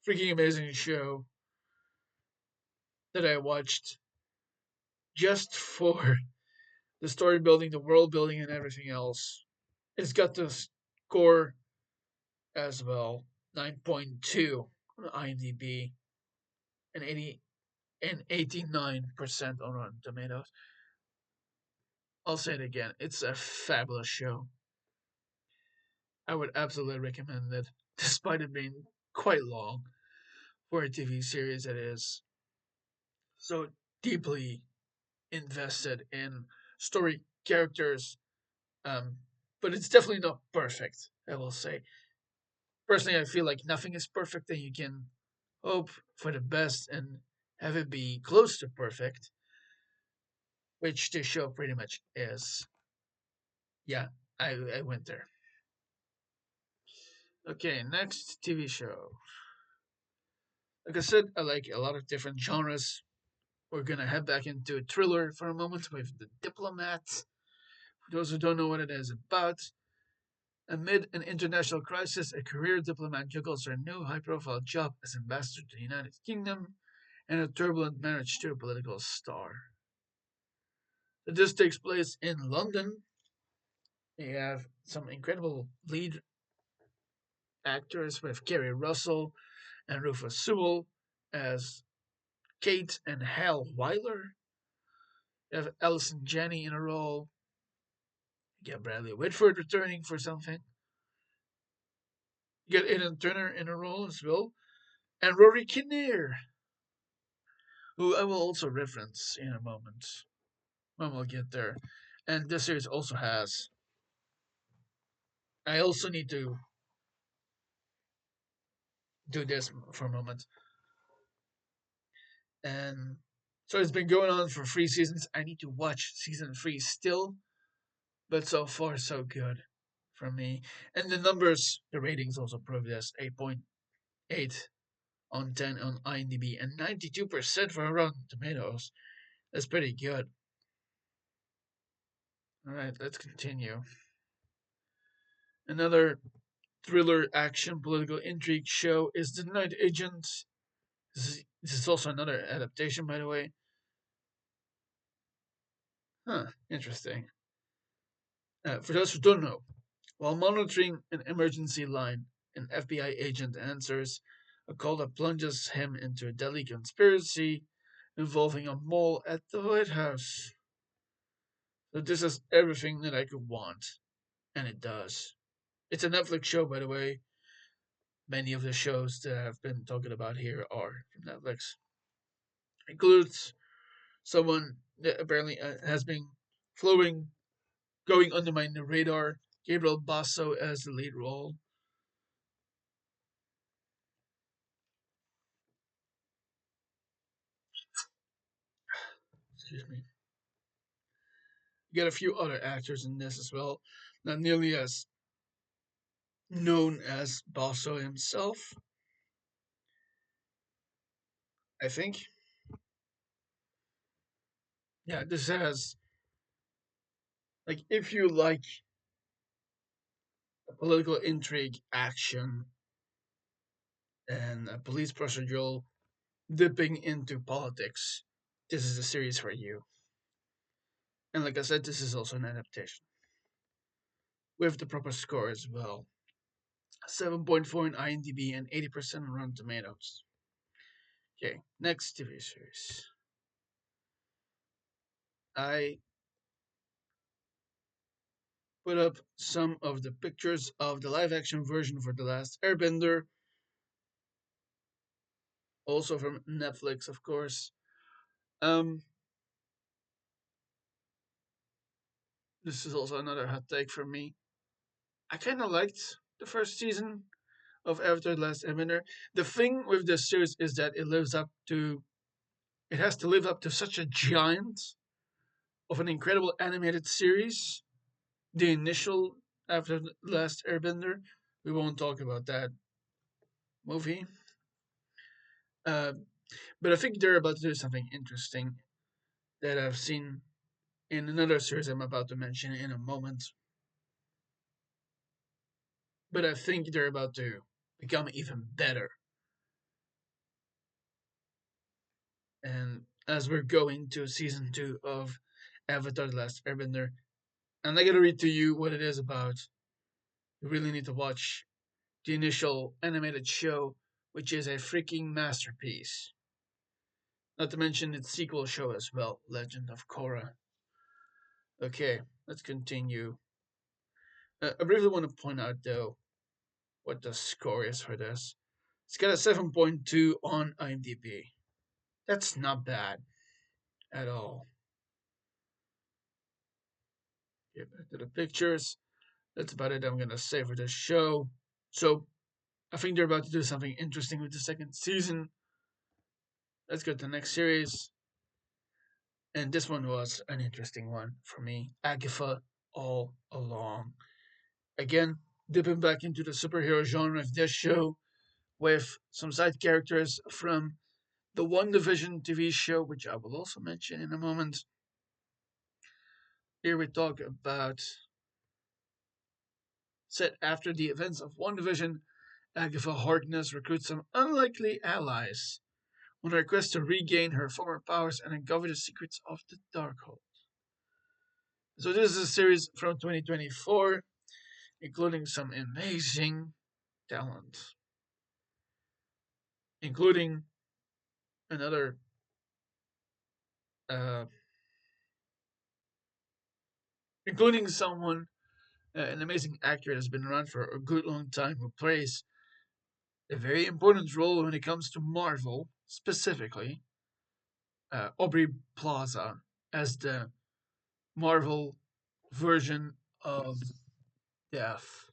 Freaking amazing show that I watched just for the story building, the world building, and everything else. It's got the score as well, 9.2 on IMDb, and 89% on Rotten Tomatoes. I'll say it again, it's a fabulous show. I would absolutely recommend it, despite it being quite long for a TV series that is so deeply invested in story, characters, um, but it's definitely not perfect, I will say. Personally, I feel like nothing is perfect, and you can hope for the best and have it be close to perfect, which this show pretty much is. Yeah, I went there. Okay, next TV show. Like I said, I like a lot of different genres. We're gonna head back into a thriller for a moment with The Diplomat. For those who don't know what it is about, amid an international crisis, a career diplomat juggles her new high profile job as ambassador to the United Kingdom and a turbulent marriage to a political star. So this takes place in London. You have some incredible lead actors with Kerry Russell and Rufus Sewell as Kate and Hal Weiler. You have Alison Janney in a role. You get Bradley Whitford returning for something. You get Aidan Turner in a role as well. And Rory Kinnear, who I will also reference in a moment when we'll get there. And this series also has. I also need to do this for a moment. And so it's been going on for 3 seasons. I need to watch season 3 still, but so far so good for me. And the numbers, the ratings also prove this: 8.8 on 10 on IMDb and 92% for Rotten Tomatoes. That's pretty good. All right, let's continue. Another thriller, action, political intrigue show is The Night Agent. This is also another adaptation, by the way. Huh, interesting. For those who don't know, while monitoring an emergency line, an FBI agent answers a call that plunges him into a deadly conspiracy involving a mole at the White House. So this is everything that I could want, and it does. It's a Netflix show, by the way. Many of the shows that I've been talking about here are from Netflix. Includes someone that apparently has been flowing, going under my radar. Gabriel Basso as the lead role. Excuse me. You get a few other actors in this as well, not nearly as known as Basso himself. I think. Yeah, this has like if you like political intrigue, action, and a police procedural dipping into politics, this is a series for you. And like I said, this is also an adaptation with the proper score as well. 7.4 in IMDb and 80% on Rotten Tomatoes. Okay, next TV series. I put up some of the pictures of the live action version for The Last Airbender, also from Netflix, of course. Um, this is also another hot take for me. I kind of liked the first season of Avatar: The Last Airbender. The thing with this series is that it has to live up to such a giant of an incredible animated series. The initial After the Last Airbender, we won't talk about that movie. Uh, but I think they're about to do something interesting that I've seen in another series I'm about to mention in a moment. But I think they're about to become even better. And as we're going to season 2 of Avatar: The Last Airbender, I'm not gonna read to you what it is about. You really need to watch the initial animated show, which is a freaking masterpiece. Not to mention its sequel show as well, Legend of Korra. Okay, let's continue. I really want to point out though what the score is for this. It's got a 7.2 on IMDb. That's not bad at all. Get back to the pictures. That's about it I'm gonna say for this show. So I think they're about to do something interesting with the second season. Let's go to the next series. And this one was an interesting one for me. Agatha all along. Again, dipping back into the superhero genre of this show with some side characters from the One Division TV show, which I will also mention in a moment. Here we talk about set after the events of One Division, Agatha Harkness recruits some unlikely allies on her quest to regain her former powers and uncover the secrets of the Darkhold. So this is a series from 2024, including some amazing talent, including another, uh, including someone, an amazing actor that has been around for a good long time who plays a very important role when it comes to Marvel, specifically Aubrey Plaza as the Marvel version of Death,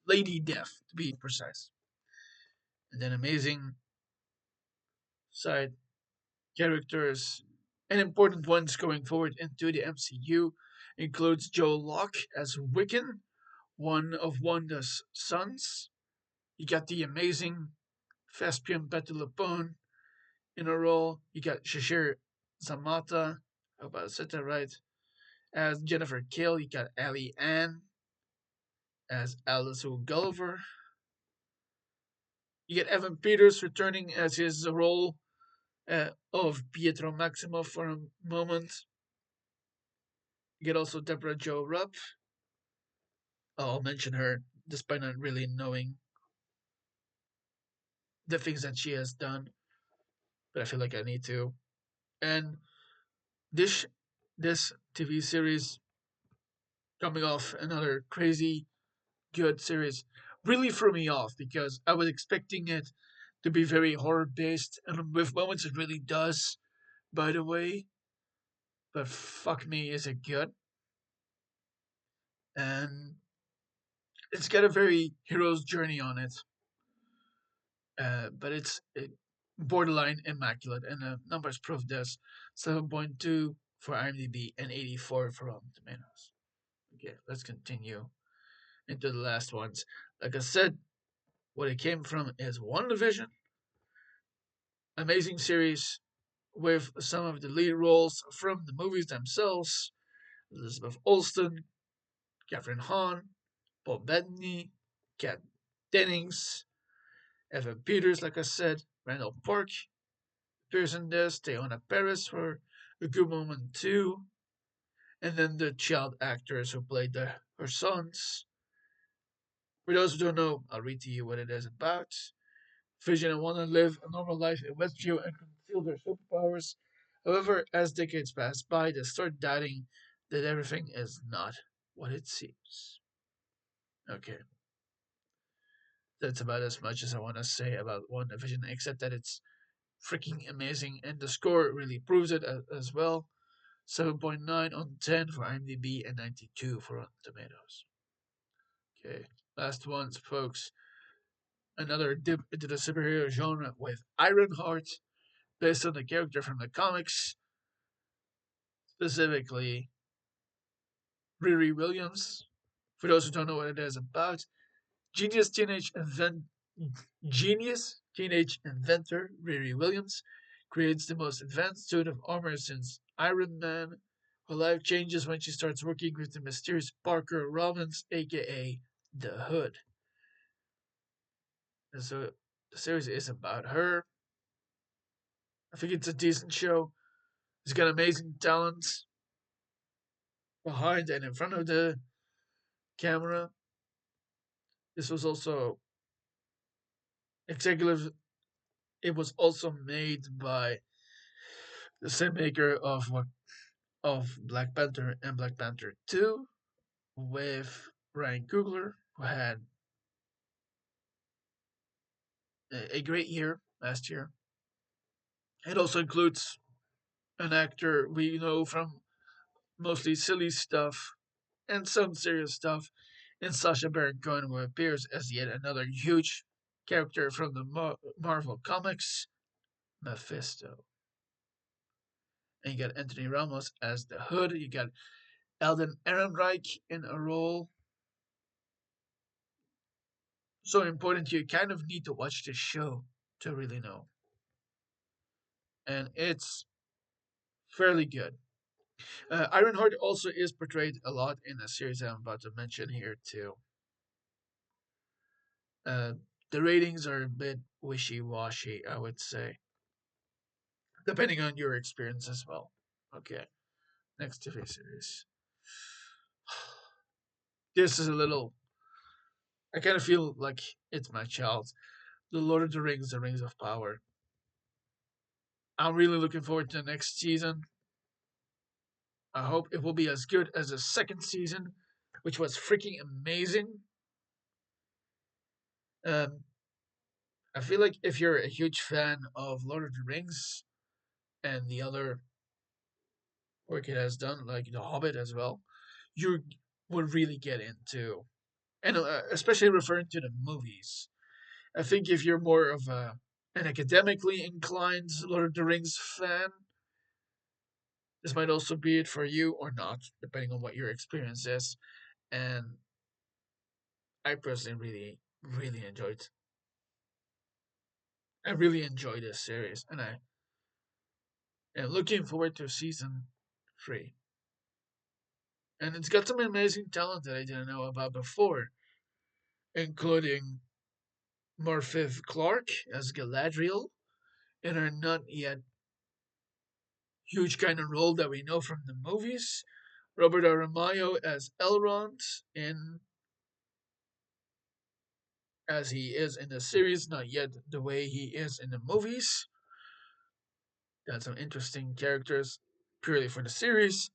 Lady Death to be precise. And then amazing side characters and important ones going forward into the MCU includes Joe Locke as Wiccan, one of Wanda's sons. You got the amazing Thespian Petulapone in a role. You got Shashir Zamata, I hope I said that right, as Jennifer Kale. You got Ali Ann as Alice O'Gulliver. You get Evan Peters returning as his role of Pietro Maximo for a moment. You get also Deborah Jo Rupp. I'll mention her despite not really knowing the things that she has done, but I feel like I need to. And this this TV series coming off another crazy good series really threw me off because I was expecting it to be very horror based, and with moments it really does, by the way. But fuck me, is it good? And it's got a very hero's journey on it, but borderline immaculate, and the numbers prove this: 7.2 for IMDb and 84 for Rotten Tomatoes. Okay, let's continue into the last ones. Like I said, what it came from is One Division, amazing series with some of the lead roles from the movies themselves: Elizabeth Olsen, Catherine Hahn, Paul Bettany, Kat Dennings, Evan Peters, like I said, Randall Park appears in this, Teyona Paris for a good moment too, and then the child actors who played her sons. For those who don't know, I'll read to you what it is about. Vision and want to live a normal life in Westview and conceal their superpowers. However, as decades pass by, they start doubting that everything is not what it seems. Okay, that's about as much as I want to say about One Division, except that it's freaking amazing, and the score really proves it as well. 7.9 on 10 for IMDb and 92 for Rotten Tomatoes. Okay, last ones, folks. Another dip into the superhero genre with Ironheart, based on the character from the comics, specifically Riri Williams. For those who don't know what it is about, genius teenage invent genius teenage inventor Riri Williams creates the most advanced suit of armor since Iron Man. Her life changes when she starts working with the mysterious Parker Robbins, aka the Hood. And so the series is about her. I think it's a decent show. It's got amazing talent behind and in front of the camera. This was also executive. It was also made by the same maker of Black Panther and Black Panther 2, with Ryan Coogler, who had a great year last year. It also includes an actor we know from mostly silly stuff and some serious stuff in Sacha Baron Cohen, who appears as yet another huge character from the Marvel Comics, Mephisto. And you got Anthony Ramos as the Hood. You got Alden Ehrenreich in a role so important. You kind of need to watch this show to really know. And it's fairly good. Ironheart also is portrayed a lot in a series I'm about to mention here too. Uh, the ratings are a bit wishy-washy, I would say, depending on your experience as well. Okay, next TV series. This is a little. I kind of feel like it's my child. The Lord of the Rings, The Rings of Power. I'm really looking forward to the next season. I hope it will be as good as the second season, which was freaking amazing. Um, I feel like if you're a huge fan of Lord of the Rings and the other work it has done, like The Hobbit as well, you would really get into, and especially referring to the movies. I think if you're more of an academically inclined Lord of the Rings fan, this might also be it for you or not, depending on what your experience is. And I personally really enjoyed. I really enjoyed this series, and I am looking forward to season 3. And it's got some amazing talent that I didn't know about before, including Morphiv Clark as Galadriel in her not yet huge kind of role that we know from the movies. Robert Aramayo as Elrond in as he is in the series, not yet the way he is in the movies. Got some interesting characters purely for the series.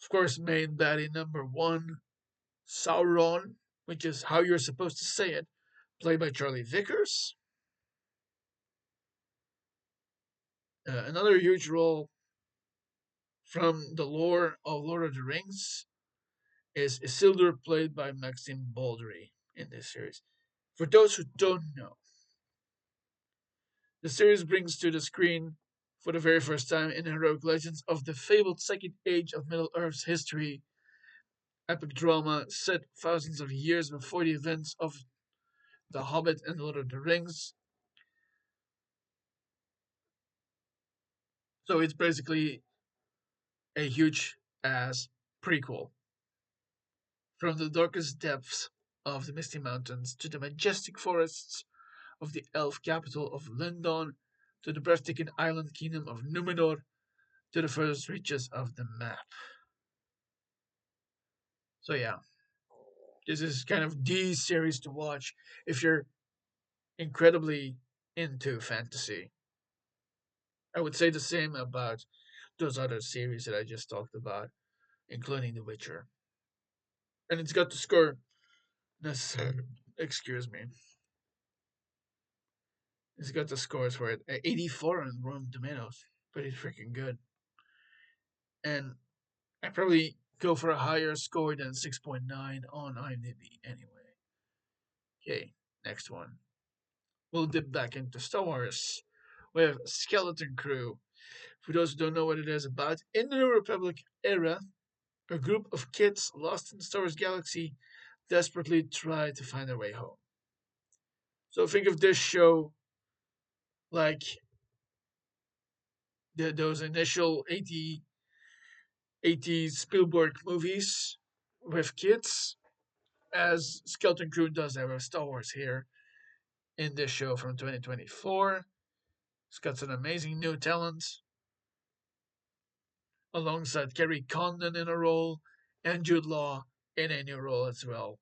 Of course, main baddie number one, Sauron, which is how you're supposed to say it, played by Charlie Vickers. Another huge role from the lore of Lord of the Rings is Isildur, played by Maxime Baldry in this series. For those who don't know, the series brings to the screen, for the very first time in heroic legends of the fabled Second Age of Middle Earth's history, epic drama set thousands of years before the events of The Hobbit and Lord of the Rings. So it's basically a huge ass prequel. From the darkest depths of the Misty Mountains to the majestic forests of the elf capital of Lindon to the breathtaking island kingdom of Numenor to the furthest reaches of the map. So yeah, this is kind of the series to watch if you're incredibly into fantasy. I would say the same about those other series that I just talked about, including The Witcher. And it's got the score necessary. Excuse me. It's got the scores for it. 84 on Rotten Tomatoes. Pretty freaking good. And I probably go for a higher score than 6.9 on IMDb anyway. Okay, next one. We'll dip back into Star Wars with Skeleton Crew. For those who don't know what it is about, in the New Republic era, a group of kids lost in the Star Wars galaxy desperately try to find their way home. So think of this show like those initial 80s Spielberg movies with kids, as Skeleton Crew does that with Star Wars here in this show from 2024. It's got some amazing new talent, alongside Kerry Condon in a role and Jude Law in a new role as well.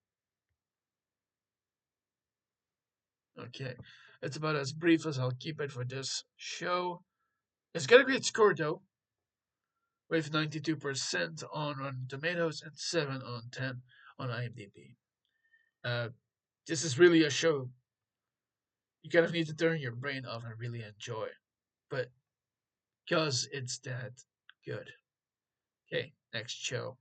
Okay, it's about as brief as I'll keep it for this show. It's got a great score though, with 92% on Rotten Tomatoes and 7 on 10 on IMDb. Uh, this is really a show you kind of need to turn your brain off and really enjoy, but because it's that good. Okay, next show.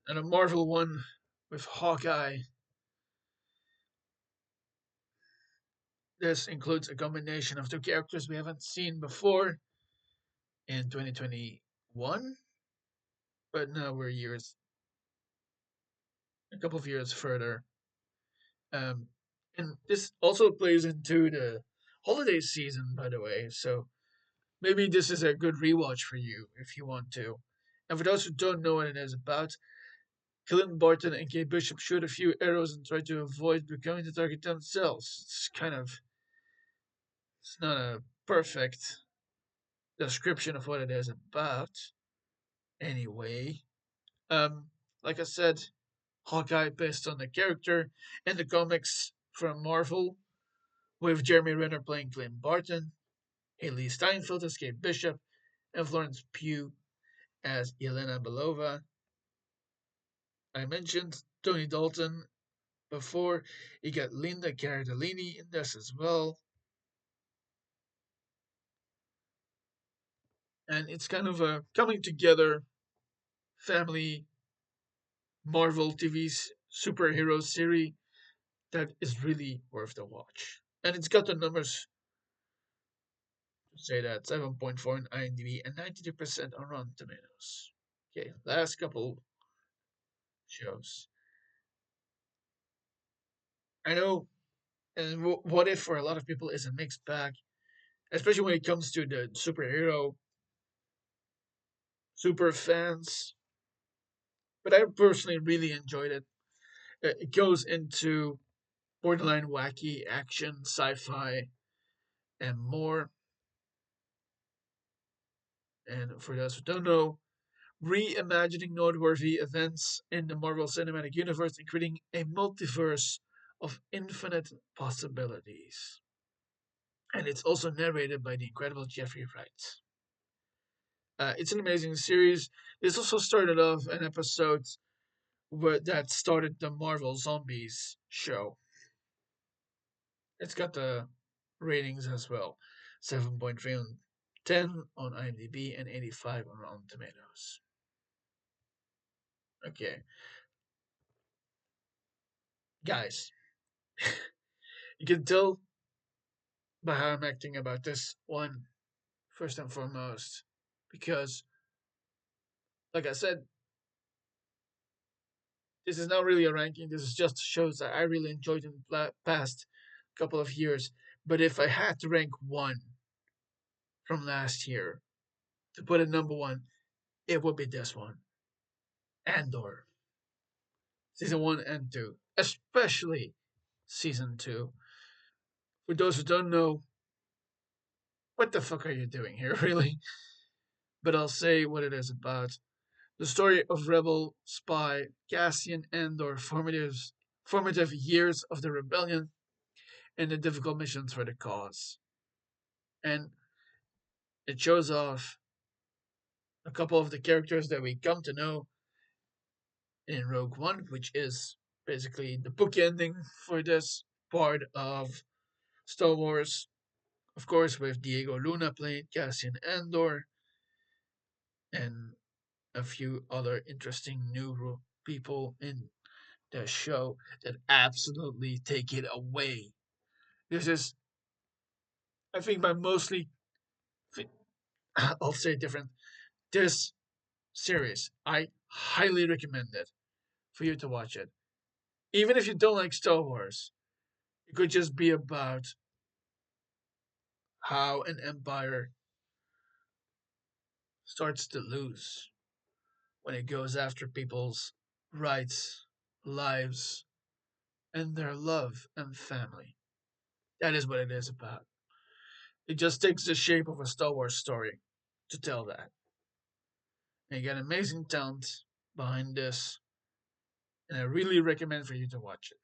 And a Marvel one with Hawkeye. This includes a combination of two characters we haven't seen before in 2021, but now we're a couple of years further. Um, and this also plays into the holiday season, by the way, so maybe this is a good rewatch for you if you want to. And for those who don't know what it is about, Clint Barton and Kate Bishop shoot a few arrows and try to avoid becoming the target themselves. It's not a perfect description of what it is about. Anyway, um, like I said, Hawkeye based on the character in the comics from Marvel, with Jeremy Renner playing Clint Barton, Haley Steinfeld as Kate Bishop, and Florence Pugh as Yelena Belova. I mentioned Tony Dalton before. You got Linda Cardellini in this as well. And it's kind of a coming together family Marvel TV's superhero series that is really worth the watch. And it's got the numbers to say that 7.4 on IMDb and 92% on Rotten Tomatoes. Okay, last couple shows. I know, and what if for a lot of people is a mixed bag, especially when it comes to the superhero super fans. But I personally really enjoyed it. It goes into borderline wacky action, sci-fi, and more. And for those who don't know, reimagining noteworthy events in the Marvel Cinematic Universe and creating a multiverse of infinite possibilities. And it's also narrated by the incredible Jeffrey Wright. It's an amazing series. This also started off an episode that started the Marvel Zombies show. It's got the ratings as well, 7.3 on 10 on IMDb and 85 on Rotten Tomatoes. Okay, guys, you can tell by how I'm acting about this one first and foremost, because, like I said, this is not really a ranking. This is just shows that I really enjoyed in the past couple of years. But if I had to rank one from last year to put it number one, it would be this one, Andor, season one and two, especially season two. For those who don't know, what the fuck are you doing here, really? But I'll say what it is about. The story of rebel spy Cassian Andor formative years of the rebellion and the difficult missions for the cause. And it shows off a couple of the characters that we come to know in Rogue One, which is basically the bookending for this part of Star Wars. Of course, with Diego Luna playing Cassian Andor and a few other interesting new people in the show that absolutely take it away. This is, I think, by mostly, I'll say different. This series, I highly recommend it for you to watch it. Even if you don't like Star Wars, it could just be about how an empire starts to lose when it goes after people's rights, lives, and their love and family. That is what it is about. It just takes the shape of a Star Wars story to tell that. And you got amazing talent behind this, and I really recommend for you to watch it.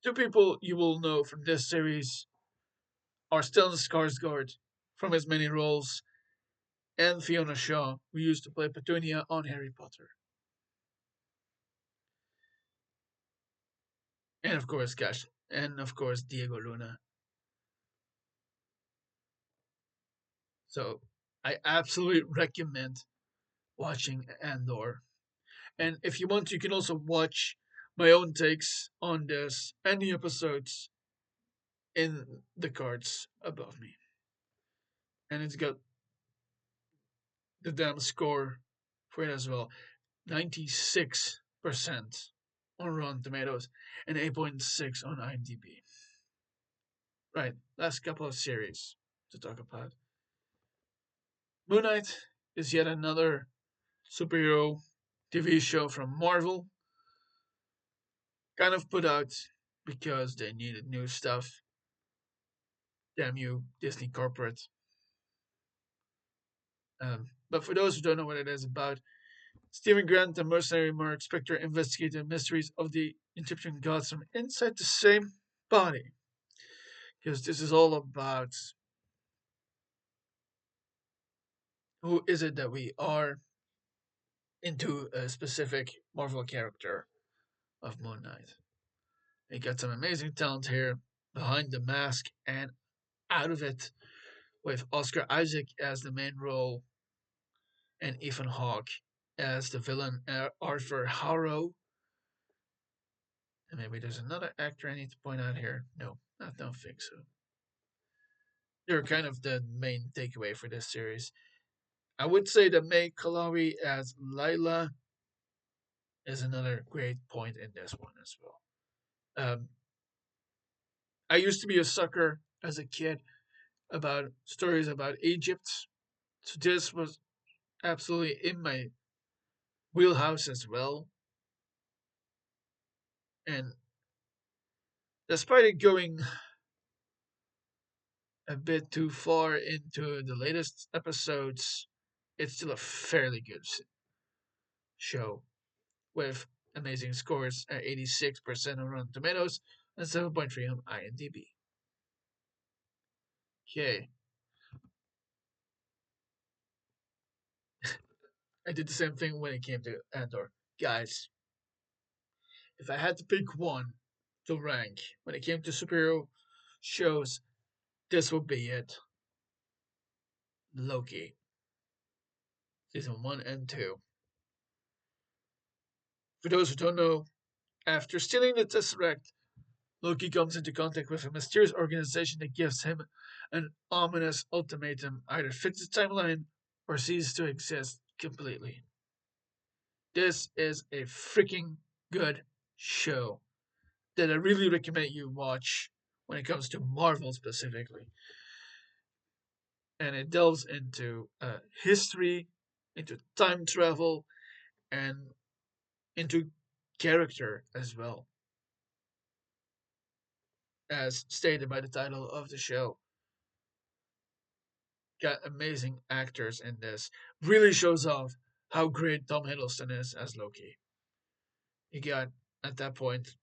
Two people you will know from this series are Stellan Skarsgård from his many roles, and Fiona Shaw, who used to play Petunia on Harry Potter. And of course, Cash, and of course, Diego Luna. So I absolutely recommend watching Andor. And if you want, you can also watch my own takes on this and the episodes in the cards above me. And it's got the damn score for it as well, 96% on Rotten Tomatoes and 8.6 on IMDb. Right, last couple of series to talk about. Moon Knight is yet another superhero TV show from Marvel, kind of put out because they needed new stuff. Damn you, Disney corporate. But for those who don't know what it is about, Stephen Grant and mercenary Mark Spector investigate the mysteries of the Egyptian gods from inside the same body. Because this is all about who is it that we are into a specific Marvel character of Moon Knight. They got some amazing talent here behind the mask and out of it, with Oscar Isaac as the main role and Ethan Hawke as the villain Arthur Harrow. And maybe there's another actor I need to point out here. No, I don't think so. They're kind of the main takeaway for this series. I would say that May Kalawi as Lila is another great point in this one as well. I used to be a sucker as a kid about stories about Egypt, so this was absolutely in my wheelhouse as well. And despite it going a bit too far into the latest episodes, it's still a fairly good show with amazing scores at 86% on Rotten Tomatoes and 7.3 on IMDb. Okay, I did the same thing when it came to Andor. Guys, if I had to pick one to rank when it came to superhero shows, this would be it. Loki, season 1 and 2. For those who don't know, after stealing the Tesseract, Loki comes into contact with a mysterious organization that gives him an ominous ultimatum: either fix the timeline or cease to exist completely. This is a freaking good show that I really recommend you watch when it comes to Marvel specifically. And it delves into history, into time travel, and into character as well, as stated by the title of the show. Got amazing actors in this. Really shows off how great Tom Hiddleston is as Loki. You got, at that point,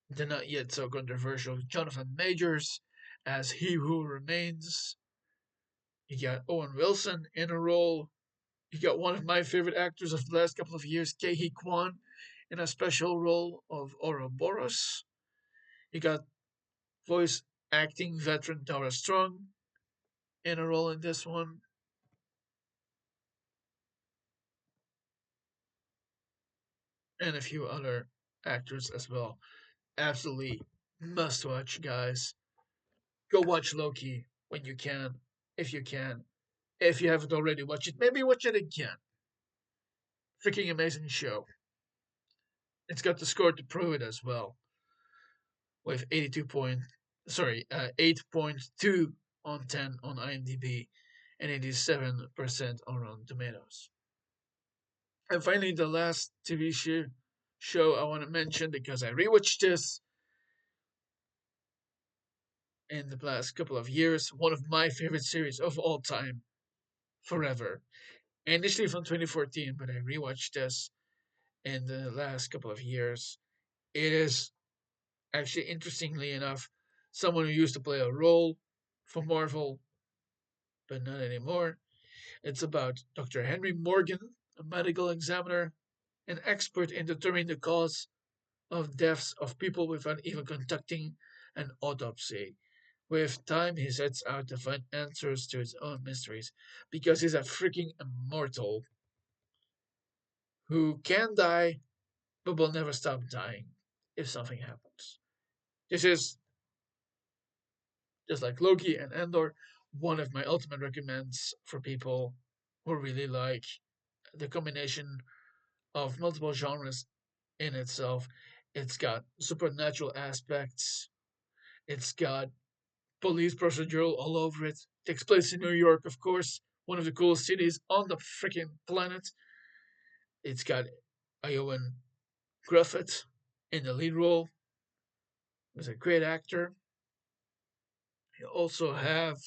the not yet so controversial Jonathan Majors as He Who Remains. You got Owen Wilson in a role. You got one of my favorite actors of the last couple of years, Kei Kwan, in a special role of Ouroboros. You got voice acting veteran Tara Strong in a role in this one. And a few other actors as well. Absolutely must watch, guys. Go watch Loki when you can, if you can. If you haven't already watched it, maybe watch it again. Freaking amazing show. It's got the score to prove it as well, with 8.2 on 10 on IMDb and 87% on Rotten Tomatoes. And finally, the last TV show I want to mention, because I rewatched this in the last couple of years, one of my favorite series of all time, Forever. Initially from 2014, but I rewatched this in the last couple of years. It is actually, interestingly enough, someone who used to play a role for Marvel, but not anymore. It's about Dr. Henry Morgan, a medical examiner, an expert in determining the cause of deaths of people without even conducting an autopsy. With time, he sets out to find answers to his own mysteries because he's a freaking immortal who can die but will never stop dying if something happens. This is, just like Loki and Endor, one of my ultimate recommends for people who really like the combination of multiple genres in itself. It's got supernatural aspects. It's got police procedural all over it. Takes place in New York, of course, one of the coolest cities on the freaking planet. It's got Iowan Gruffett in the lead role. He's a great actor. You also have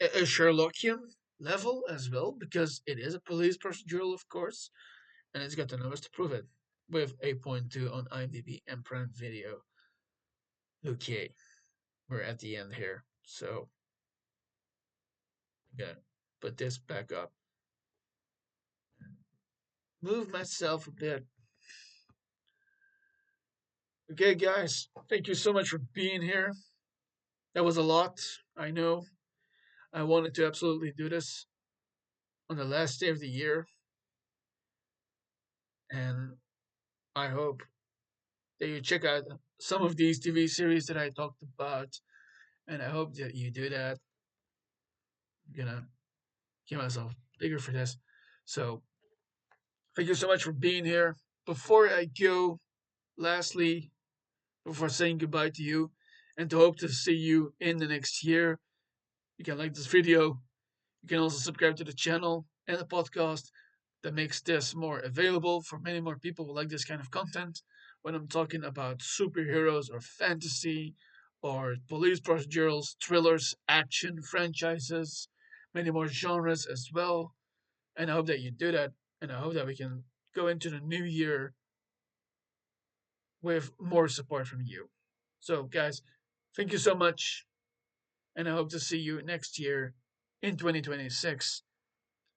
a Sherlockian level as well, because it is a police procedural, of course, and it's got the numbers to prove it, with 8.2 on IMDb and Prime Video. Okay, we're at the end here, so I'm gonna put this back up. Move myself a bit. Okay, guys, thank you so much for being here. That was a lot, I know. I wanted to absolutely do this on the last day of the year, and I hope that you check out some of these TV series that I talked about, and I hope that you do that. I'm gonna give myself bigger for this. So, thank you so much for being here. Before I go, lastly, before saying goodbye to you, and to hope to see you in the next year, you can like this video. You can also subscribe to the channel and the podcast that makes this more available for many more people who like this kind of content. When I'm talking about superheroes or fantasy or police procedurals, thrillers, action, franchises, many more genres as well. And I hope that you do that. And I hope that we can go into the new year with more support from you. So, guys, thank you so much. And I hope to see you next year in 2026.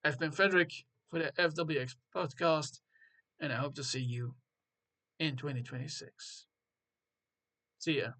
I've been Frederik for the FWX podcast, and I hope to see you in 2026. See ya.